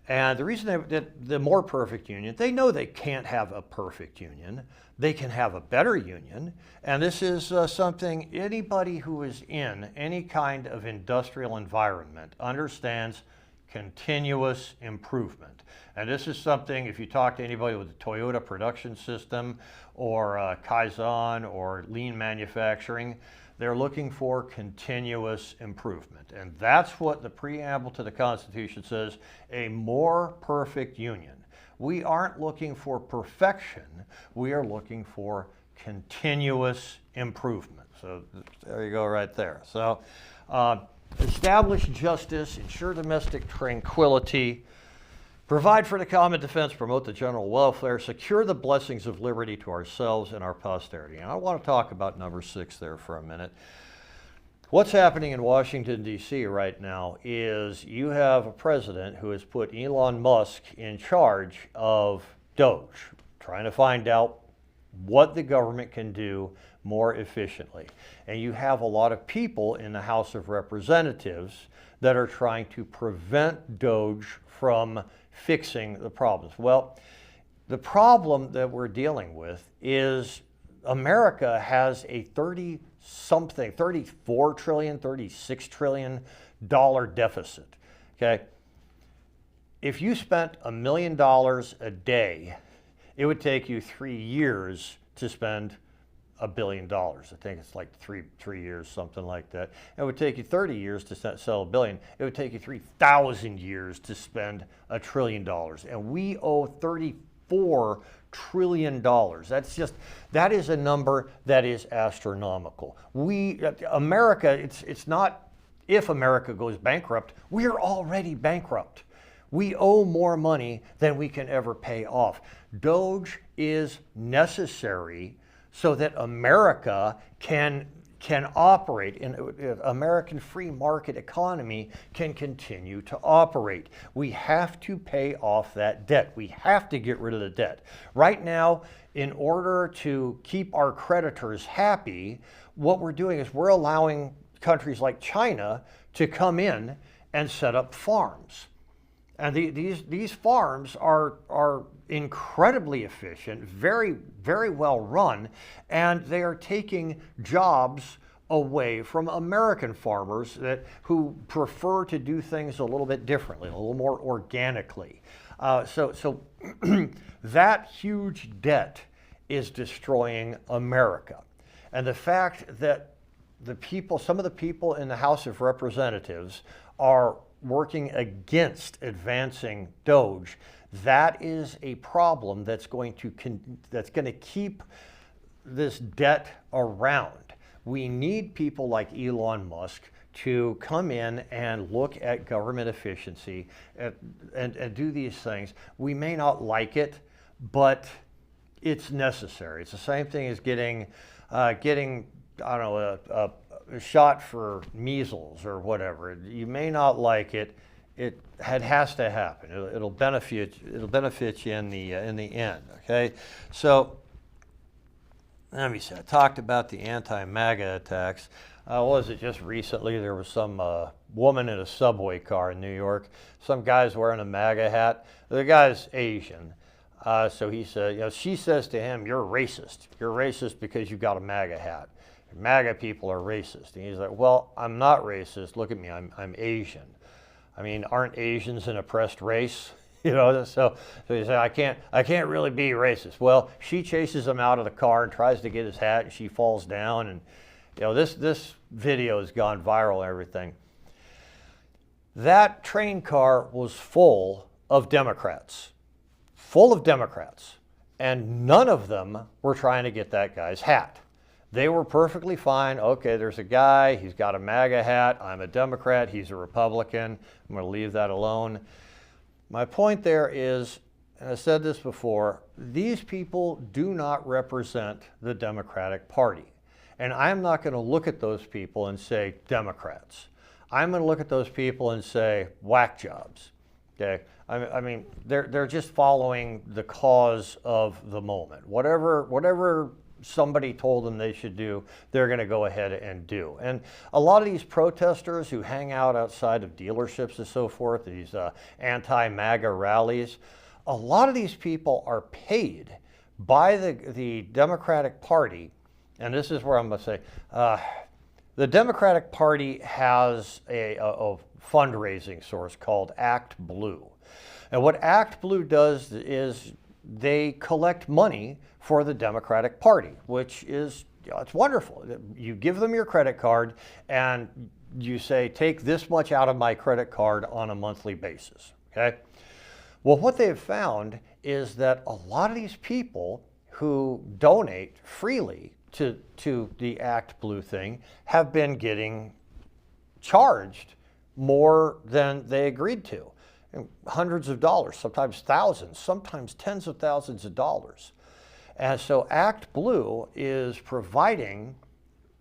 And the reason that the more perfect union, they know they can't have a perfect union. They can have a better union. And this is something anybody who is in any kind of industrial environment understands: continuous improvement. And this is something, if you talk to anybody with the Toyota production system or Kaizen or lean manufacturing, they're looking for continuous improvement. And that's what the preamble to the Constitution says: a more perfect union. We aren't looking for perfection, we are looking for continuous improvement. So there you go right there. So establish justice, ensure domestic tranquility, provide for the common defense, promote the general welfare, secure the blessings of liberty to ourselves and our posterity. And I want to talk about number 6 there for a minute. What's happening in Washington, D.C. right now is you have a president who has put Elon Musk in charge of Doge, trying to find out what the government can do more efficiently. And you have a lot of people in the House of Representatives that are trying to prevent Doge from fixing the problems. Well, the problem that we're dealing with is America has a 34 trillion, $36 trillion deficit, okay? If you spent $1 million a day, it would take you 3 years to spend $1 billion. I think it's like three years, something like that. It would take you 30 years to sell $1 billion. It would take you 3,000 years to spend $1 trillion. And we owe $34 trillion. That is a number that is astronomical. America, it's not if America goes bankrupt, we're already bankrupt. We owe more money than we can ever pay off. Doge is necessary so that America can operate, in American free market economy can continue to operate. We have to pay off that debt. We have to get rid of the debt. Right now, in order to keep our creditors happy, what we're doing is we're allowing countries like China to come in and set up farms. And these farms are incredibly efficient, very, very well run, and they are taking jobs away from American farmers who prefer to do things a little bit differently, a little more organically. So that huge debt is destroying America. And the fact that some of the people in the House of Representatives are working against advancing Doge, that is a problem that's going to keep this debt around. We need people like Elon Musk to come in and look at government efficiency and do these things. We may not like it, but it's necessary. It's the same thing as getting I don't know, a shot for measles or whatever. You may not like it. It has to happen. It'll benefit you in the end. Okay, so let me see. I talked about the anti-MAGA attacks. What was it just recently? There was some woman in a subway car in New York. Some guy's wearing a MAGA hat. The guy's Asian. So he said, she says to him, "You're racist. You're racist because you got a MAGA hat." MAGA people are racist. And he's like, well, I'm not racist. Look at me, I'm Asian. I mean, aren't Asians an oppressed race? You know, so he said, I can't really be racist. Well, she chases him out of the car and tries to get his hat, and she falls down. And you know, this video has gone viral and everything. That train car was full of Democrats, and none of them were trying to get that guy's hat. They were perfectly fine. Okay, there's a guy, he's got a MAGA hat, I'm a Democrat, he's a Republican, I'm going to leave that alone. My point there is, and I said this before, these people do not represent the Democratic Party. And I'm not going to look at those people and say Democrats. I'm going to look at those people and say whack jobs. Okay? I mean, they're just following the cause of the moment. Whatever somebody told them they should do, they're going to go ahead and do. And a lot of these protesters who hang out outside of dealerships and so forth, these anti-MAGA rallies, a lot of these people are paid by the Democratic Party. And this is where I'm going to say, the Democratic Party has a fundraising source called Act Blue. And what Act Blue does is they collect money for the Democratic Party, which is, you know, it's wonderful. You give them your credit card and you say, take this much out of my credit card on a monthly basis, okay? Well, what they've found is that a lot of these people who donate freely to the Act Blue thing have been getting charged more than they agreed to. Hundreds of dollars, sometimes thousands, sometimes tens of thousands of dollars. And so Act Blue is providing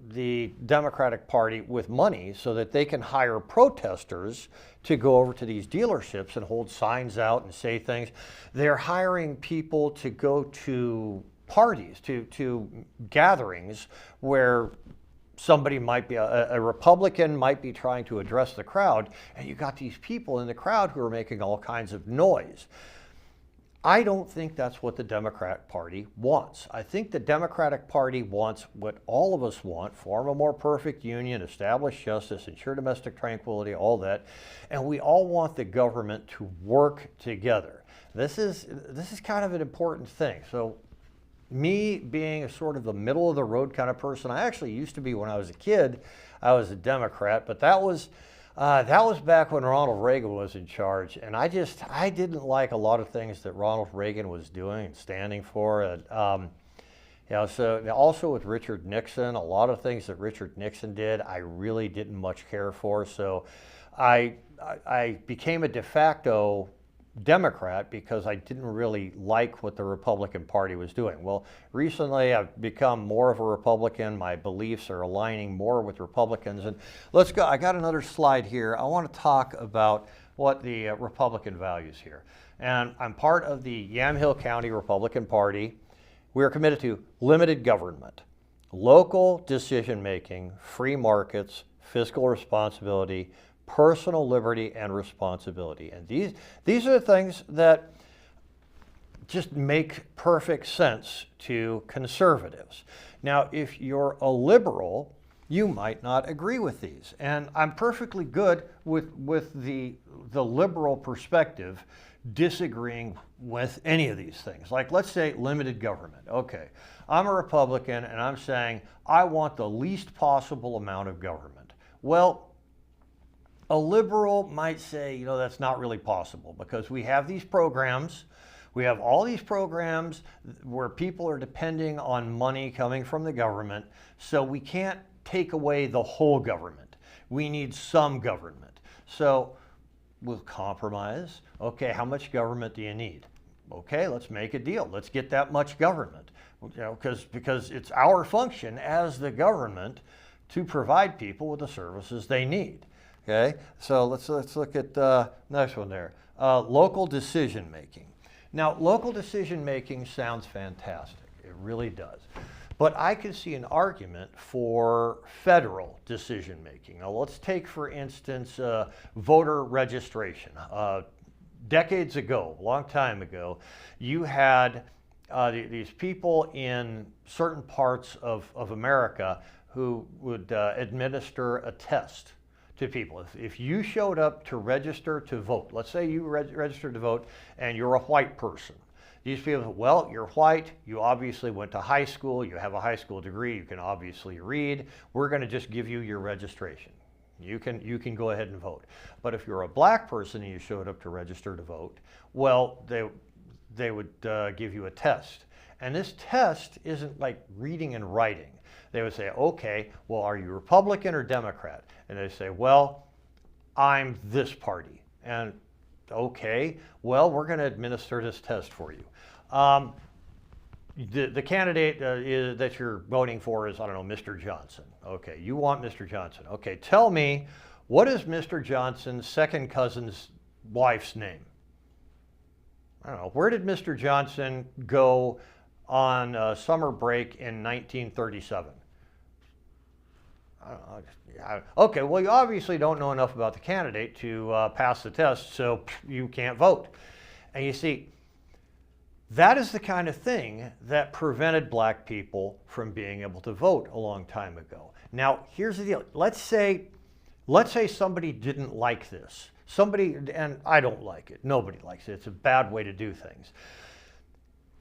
the Democratic Party with money so that they can hire protesters to go over to these dealerships and hold signs out and say things. They're hiring people to go to parties, to gatherings where somebody might be, a Republican might be trying to address the crowd, and you got these people in the crowd who are making all kinds of noise. I don't think that's what the Democratic Party wants. I think the Democratic Party wants what all of us want: form a more perfect union, establish justice, ensure domestic tranquility, all that. And we all want the government to work together. This is kind of an important thing. So me being a sort of a middle of the road kind of person, I actually used to be, when I was a kid, I was a Democrat, but that was back when Ronald Reagan was in charge, and I didn't like a lot of things that Ronald Reagan was doing and standing for. And, you know, so also with Richard Nixon, a lot of things that Richard Nixon did, I really didn't much care for. So I became a de facto Democrat because I didn't really like what the Republican Party was doing. Well, recently I've become more of a Republican. My beliefs are aligning more with Republicans. And let's go. I got another slide here. I want to talk about what the Republican values here. And I'm part of the Yamhill County Republican Party. We are committed to limited government, local decision-making, free markets, fiscal responsibility, personal liberty and responsibility. And these are the things that just make perfect sense to conservatives. Now, if you're a liberal, you might not agree with these. And I'm perfectly good with the liberal perspective disagreeing with any of these things. Like, let's say limited government. Okay, I'm a Republican and I'm saying I want the least possible amount of government. Well, a liberal might say, you know, that's not really possible because we have these programs. We have all these programs where people are depending on money coming from the government, so we can't take away the whole government. We need some government. So we'll compromise. Okay, how much government do you need? Okay, let's make a deal. Let's get that much government. You know, because it's our function as the government to provide people with the services they need. Okay, so let's look at the next one there. Local decision making. Now, local decision making sounds fantastic. It really does. But I could see an argument for federal decision making. Now, let's take, for instance, voter registration. Decades ago, a long time ago, you had these people in certain parts of America who would administer a test to people. If you showed up to register to vote, let's say you registered to vote and you're a white person. These people, well, you're white, you obviously went to high school, you have a high school degree, you can obviously read, we're going to just give you your registration. You can go ahead and vote. But if you're a black person and you showed up to register to vote, well, they would give you a test. And this test isn't like reading and writing. They would say, okay, well, are you Republican or Democrat? And they say, well, I'm this party. And okay, well, we're going to administer this test for you. The candidate that you're voting for is, I don't know, Mr. Johnson. Okay, you want Mr. Johnson. Okay, tell me, what is Mr. Johnson's second cousin's wife's name? I don't know. Where did Mr. Johnson go on summer break in 1937? I don't know. Okay, well, you obviously don't know enough about the candidate to pass the test, so you can't vote. And you see, that is the kind of thing that prevented black people from being able to vote a long time ago. Now, here's the deal. Let's say somebody didn't like this. Somebody, and I don't like it. Nobody likes it. It's a bad way to do things.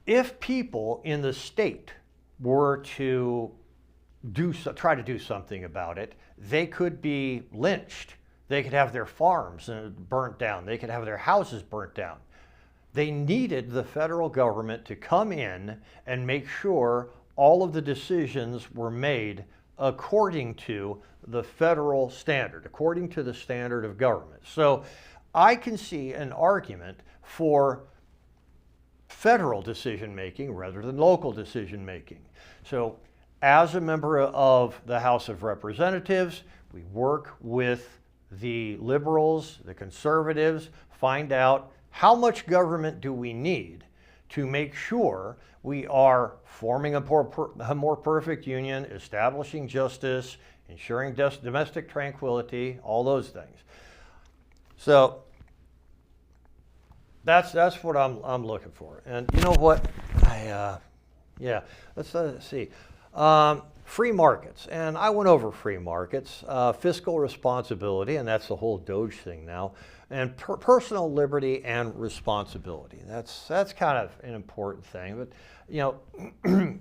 If people in the state were to try to do something about it, they could be lynched. They could have their farms burnt down. They could have their houses burnt down. They needed the federal government to come in and make sure all of the decisions were made according to the federal standard, according to the standard of government. So I can see an argument for federal decision-making rather than local decision-making. So as a member of the House of Representatives, we work with the liberals, the conservatives, find out how much government do we need to make sure we are forming a more perfect union, establishing justice, ensuring domestic tranquility, all those things. So that's what I'm looking for. And you know what? Let's see. Free markets, and I went over free markets, fiscal responsibility, and that's the whole Doge thing now, and personal liberty and responsibility. That's kind of an important thing, but you know,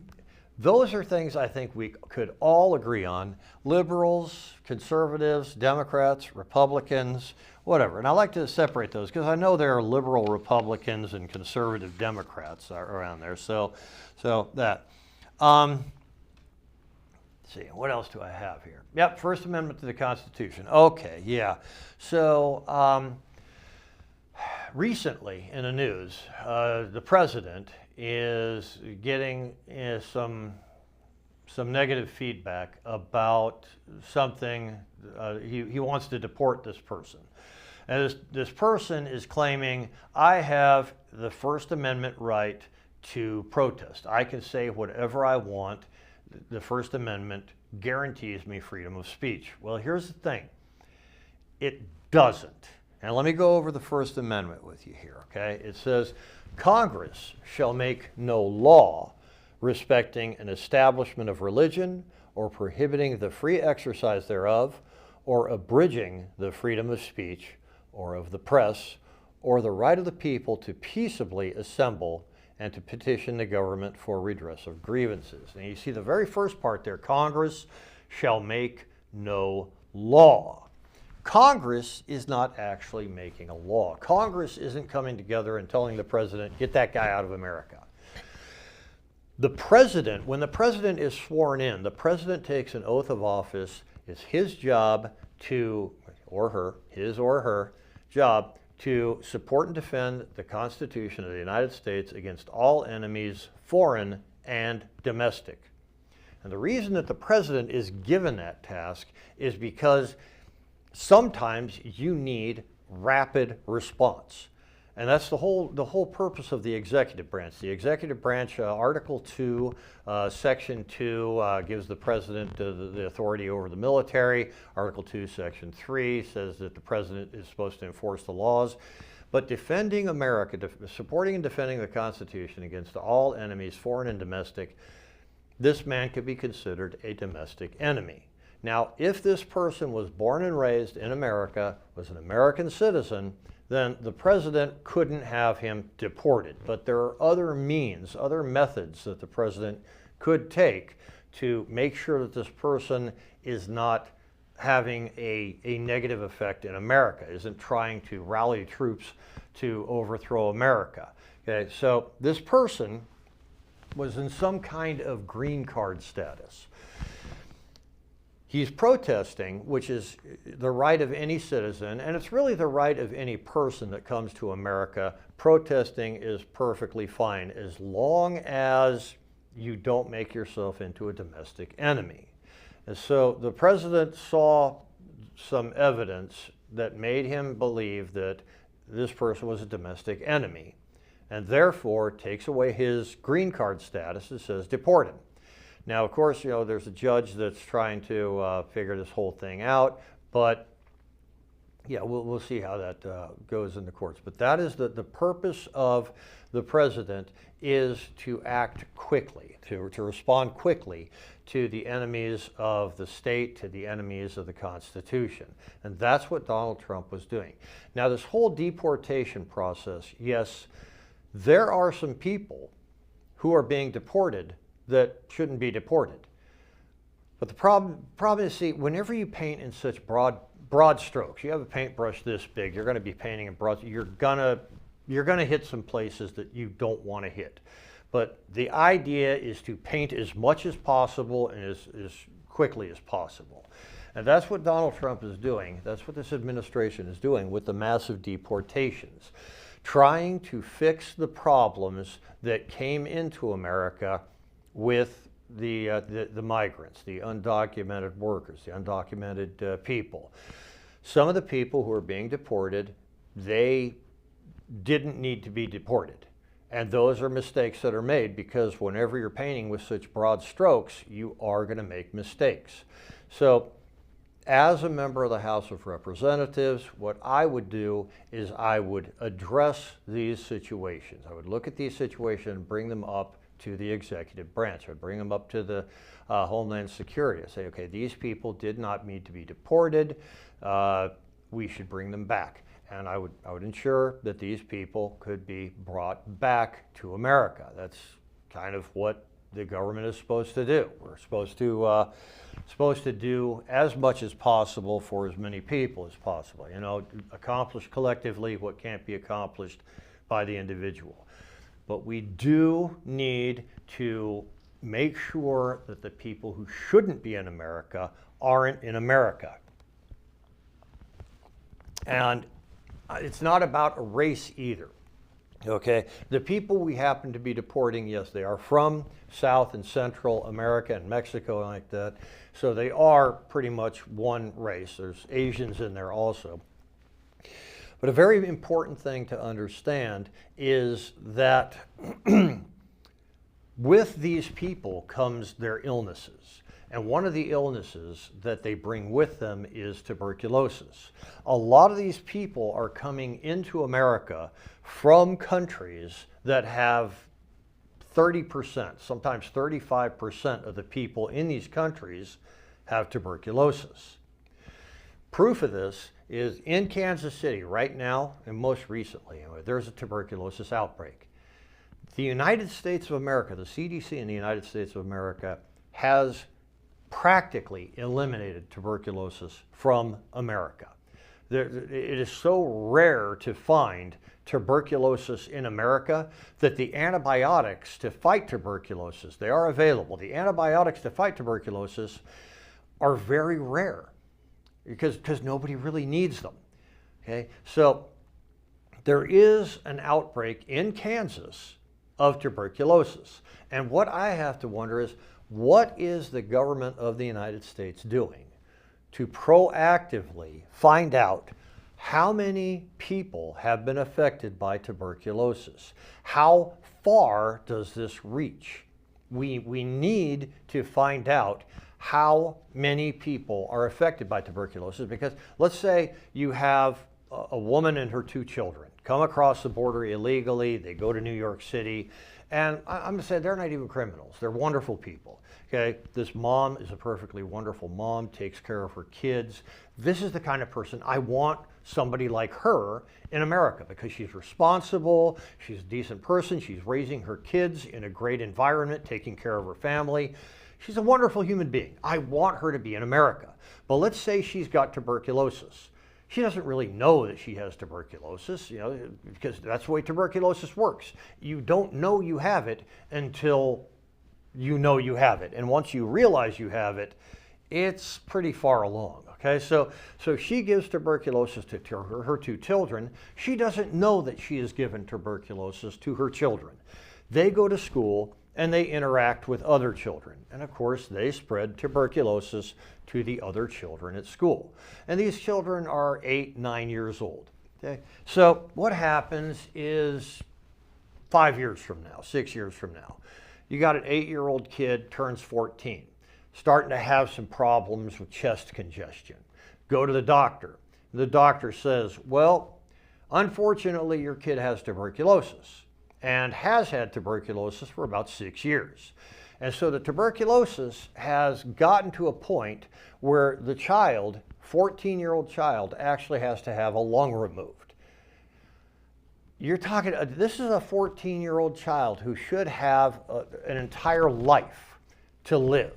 those are things I think we could all agree on. Liberals, conservatives, Democrats, Republicans, whatever. And I like to separate those because I know there are liberal Republicans and conservative Democrats around there. So that. See, what else do I have here? Yep, First Amendment to the Constitution. Okay, yeah. So recently in the news, the president is getting some negative feedback about something. He wants to deport this person. And this person is claiming, I have the First Amendment right to protest. I can say whatever I want. The First Amendment guarantees me freedom of speech. Well, here's the thing. It doesn't. And let me go over the First Amendment with you here, okay? It says, Congress shall make no law respecting an establishment of religion or prohibiting the free exercise thereof or abridging the freedom of speech or of the press or the right of the people to peaceably assemble and to petition the government for redress of grievances. And you see the very first part there, Congress shall make no law. Congress is not actually making a law. Congress isn't coming together and telling the president, get that guy out of America. The president, when the president is sworn in, the president takes an oath of office. It's his job to, or her, his or her job to support and defend the Constitution of the United States against all enemies, foreign and domestic. And the reason that the president is given that task is because sometimes you need rapid response. And that's the whole purpose of the executive branch. The executive branch, Article 2, Section 2 gives the president the authority over the military. Article 2, Section 3 says that the president is supposed to enforce the laws. But defending America, supporting and defending the Constitution against all enemies, foreign and domestic, this man could be considered a domestic enemy. Now, if this person was born and raised in America, was an American citizen, then the president couldn't have him deported. But there are other means, other methods that the president could take to make sure that this person is not having a negative effect in America, isn't trying to rally troops to overthrow America. Okay, so this person was in some kind of green card status. He's protesting, which is the right of any citizen, and it's really the right of any person that comes to America. Protesting is perfectly fine as long as you don't make yourself into a domestic enemy. And so the president saw some evidence that made him believe that this person was a domestic enemy, and therefore takes away his green card status and says deport him. Now, of course, there's a judge that's trying to figure this whole thing out, but yeah, we'll see how that goes in the courts. But that is the purpose of the president, is to act quickly, to respond quickly to the enemies of the state, to the enemies of the Constitution. And that's what Donald Trump was doing. Now, this whole deportation process, yes, there are some people who are being deported that shouldn't be deported. But the problem is, see, whenever you paint in such broad strokes, you have a paintbrush this big, you're going to be painting in broad, you're going to hit some places that you don't want to hit. But the idea is to paint as much as possible and as quickly as possible. And that's what Donald Trump is doing. That's what this administration is doing with the massive deportations, trying to fix the problems that came into America with the migrants, the undocumented workers, the undocumented people. Some of the people who are being deported, they didn't need to be deported. And those are mistakes that are made, because whenever you're painting with such broad strokes, you are going to make mistakes. So as a member of the House of Representatives, what I would do is I would address these situations. I would look at these situations and bring them up to the executive branch. I'd bring them up to the Homeland Security. I say, okay, these people did not need to be deported. We should bring them back. And I would ensure that these people could be brought back to America. That's kind of what the government is supposed to do. We're supposed to do as much as possible for as many people as possible. Accomplish collectively what can't be accomplished by the individual. But we do need to make sure that the people who shouldn't be in America aren't in America. And it's not about a race either. Okay, the people we happen to be deporting, yes, they are from South and Central America and Mexico and like that. So they are pretty much one race. There's Asians in there also. But a very important thing to understand is that with these people comes their illnesses. And one of the illnesses that they bring with them is tuberculosis. A lot of these people are coming into America from countries that have 30%, sometimes 35% of the people in these countries have tuberculosis. Proof of this is in Kansas City right now, and most recently, there's a tuberculosis outbreak. The United States of America, the CDC in the United States of America, has practically eliminated tuberculosis from America. It is so rare to find tuberculosis in America that the antibiotics to fight tuberculosis, they are available. The antibiotics to fight tuberculosis are very rare because nobody really needs them. Okay, so there is an outbreak in Kansas of tuberculosis. And what I have to wonder is, what is the government of the United States doing to proactively find out how many people have been affected by tuberculosis? How far does this reach? We need to find out how many people are affected by tuberculosis, because let's say you have a woman and her 2 children come across the border illegally, they go to New York City, And I'm going to say they're not even criminals. They're wonderful people. Okay, this mom is a perfectly wonderful mom, takes care of her kids. This is the kind of person I want somebody like her in America, because she's responsible, she's a decent person, she's raising her kids in a great environment, taking care of her family. She's a wonderful human being. I want her to be in America. But let's say she's got tuberculosis. She doesn't really know that she has tuberculosis, because that's the way tuberculosis works. You don't know you have it until you know you have it. And once you realize you have it, it's pretty far along. Okay, so she gives tuberculosis to her two children. She doesn't know that she has given tuberculosis to her children. They go to school and they interact with other children. And of course, they spread tuberculosis to the other children at school. And these children are 8, 9 years old. Okay, so what happens is 5 years from now, 6 years from now, you got an 8-year-old kid, turns 14, starting to have some problems with chest congestion. Go to the doctor. The doctor says, well, unfortunately, your kid has tuberculosis and has had tuberculosis for about 6 years. And so the tuberculosis has gotten to a point where the child, 14-year-old child, actually has to have a lung removed. You're talking, this is a 14-year-old child who should have an entire life to live.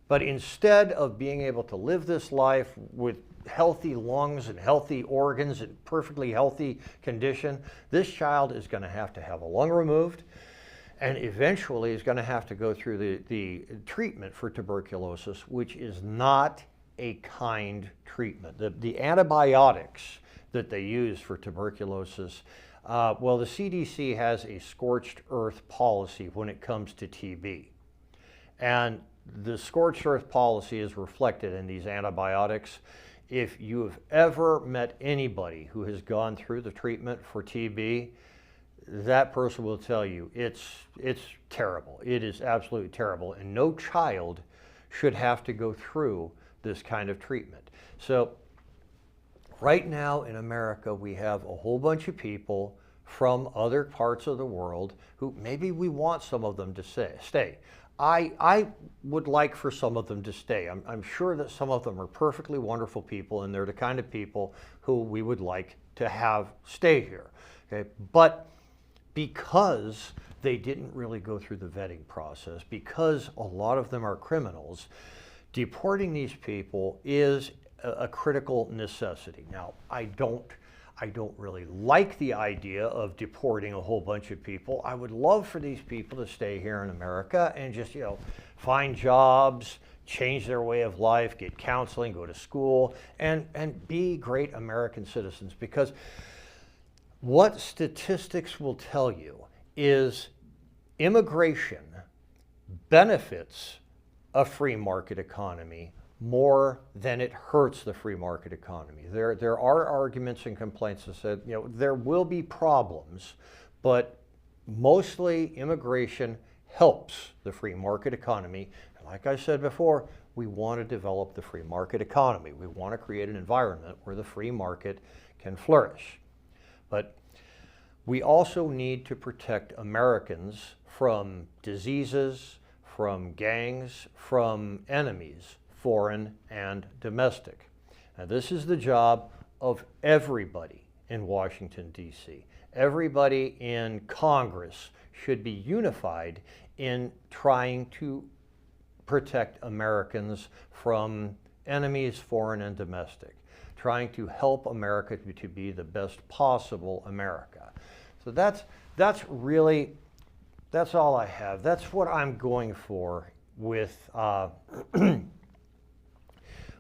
But instead of being able to live this life with healthy lungs and healthy organs and perfectly healthy condition, this child is going to have a lung removed, and eventually is going to have to go through the treatment for tuberculosis, which is not a kind treatment. The antibiotics that they use for tuberculosis, well, the CDC has a scorched earth policy when it comes to TB. And the scorched earth policy is reflected in these antibiotics. If you have ever met anybody who has gone through the treatment for TB, that person will tell you it's terrible. It is absolutely terrible, and no child should have to go through this kind of treatment. So right now in America, we have a whole bunch of people from other parts of the world who maybe we want some of them to stay. I would like for some of them to stay. I'm sure that some of them are perfectly wonderful people, and they're the kind of people who we would like to have stay here. Okay? But because they didn't really go through the vetting process, because a lot of them are criminals, deporting these people is a critical necessity. Now, I don't really like the idea of deporting a whole bunch of people. I would love for these people to stay here in America and just, find jobs, change their way of life, get counseling, go to school, and be great American citizens. Because what statistics will tell you is immigration benefits a free market economy more than it hurts the free market economy. There are arguments and complaints that said, there will be problems, but mostly immigration helps the free market economy. And like I said before, we want to develop the free market economy. We want to create an environment where the free market can flourish. But we also need to protect Americans from diseases, from gangs, from enemies, foreign and domestic. Now, this is the job of everybody in Washington, D.C. Everybody in Congress should be unified in trying to protect Americans from enemies, foreign and domestic, trying to help America to be the best possible America. So that's all I have. That's what I'm going for with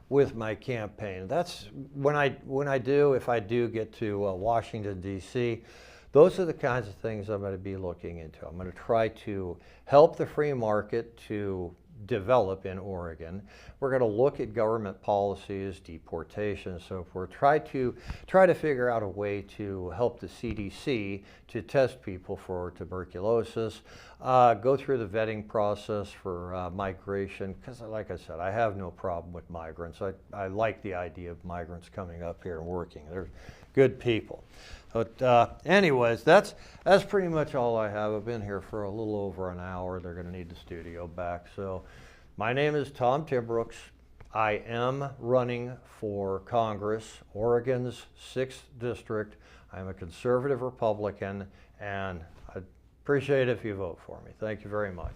with my campaign. That's when I do get to Washington, D.C., those are the kinds of things I'm going to be looking into. I'm going to try to help the free market to develop in Oregon. We're going to look at government policies, deportation, so forth. Try to figure out a way to help the CDC to test people for tuberculosis. Go through the vetting process for migration, because like I said, I have no problem with migrants. I like the idea of migrants coming up here and working. They're good people. But anyways, that's pretty much all I have. I've been here for a little over an hour. They're going to need the studio back. So my name is Tom Timbrooks. I am running for Congress, Oregon's 6th District. I'm a conservative Republican, and I'd appreciate it if you vote for me. Thank you very much.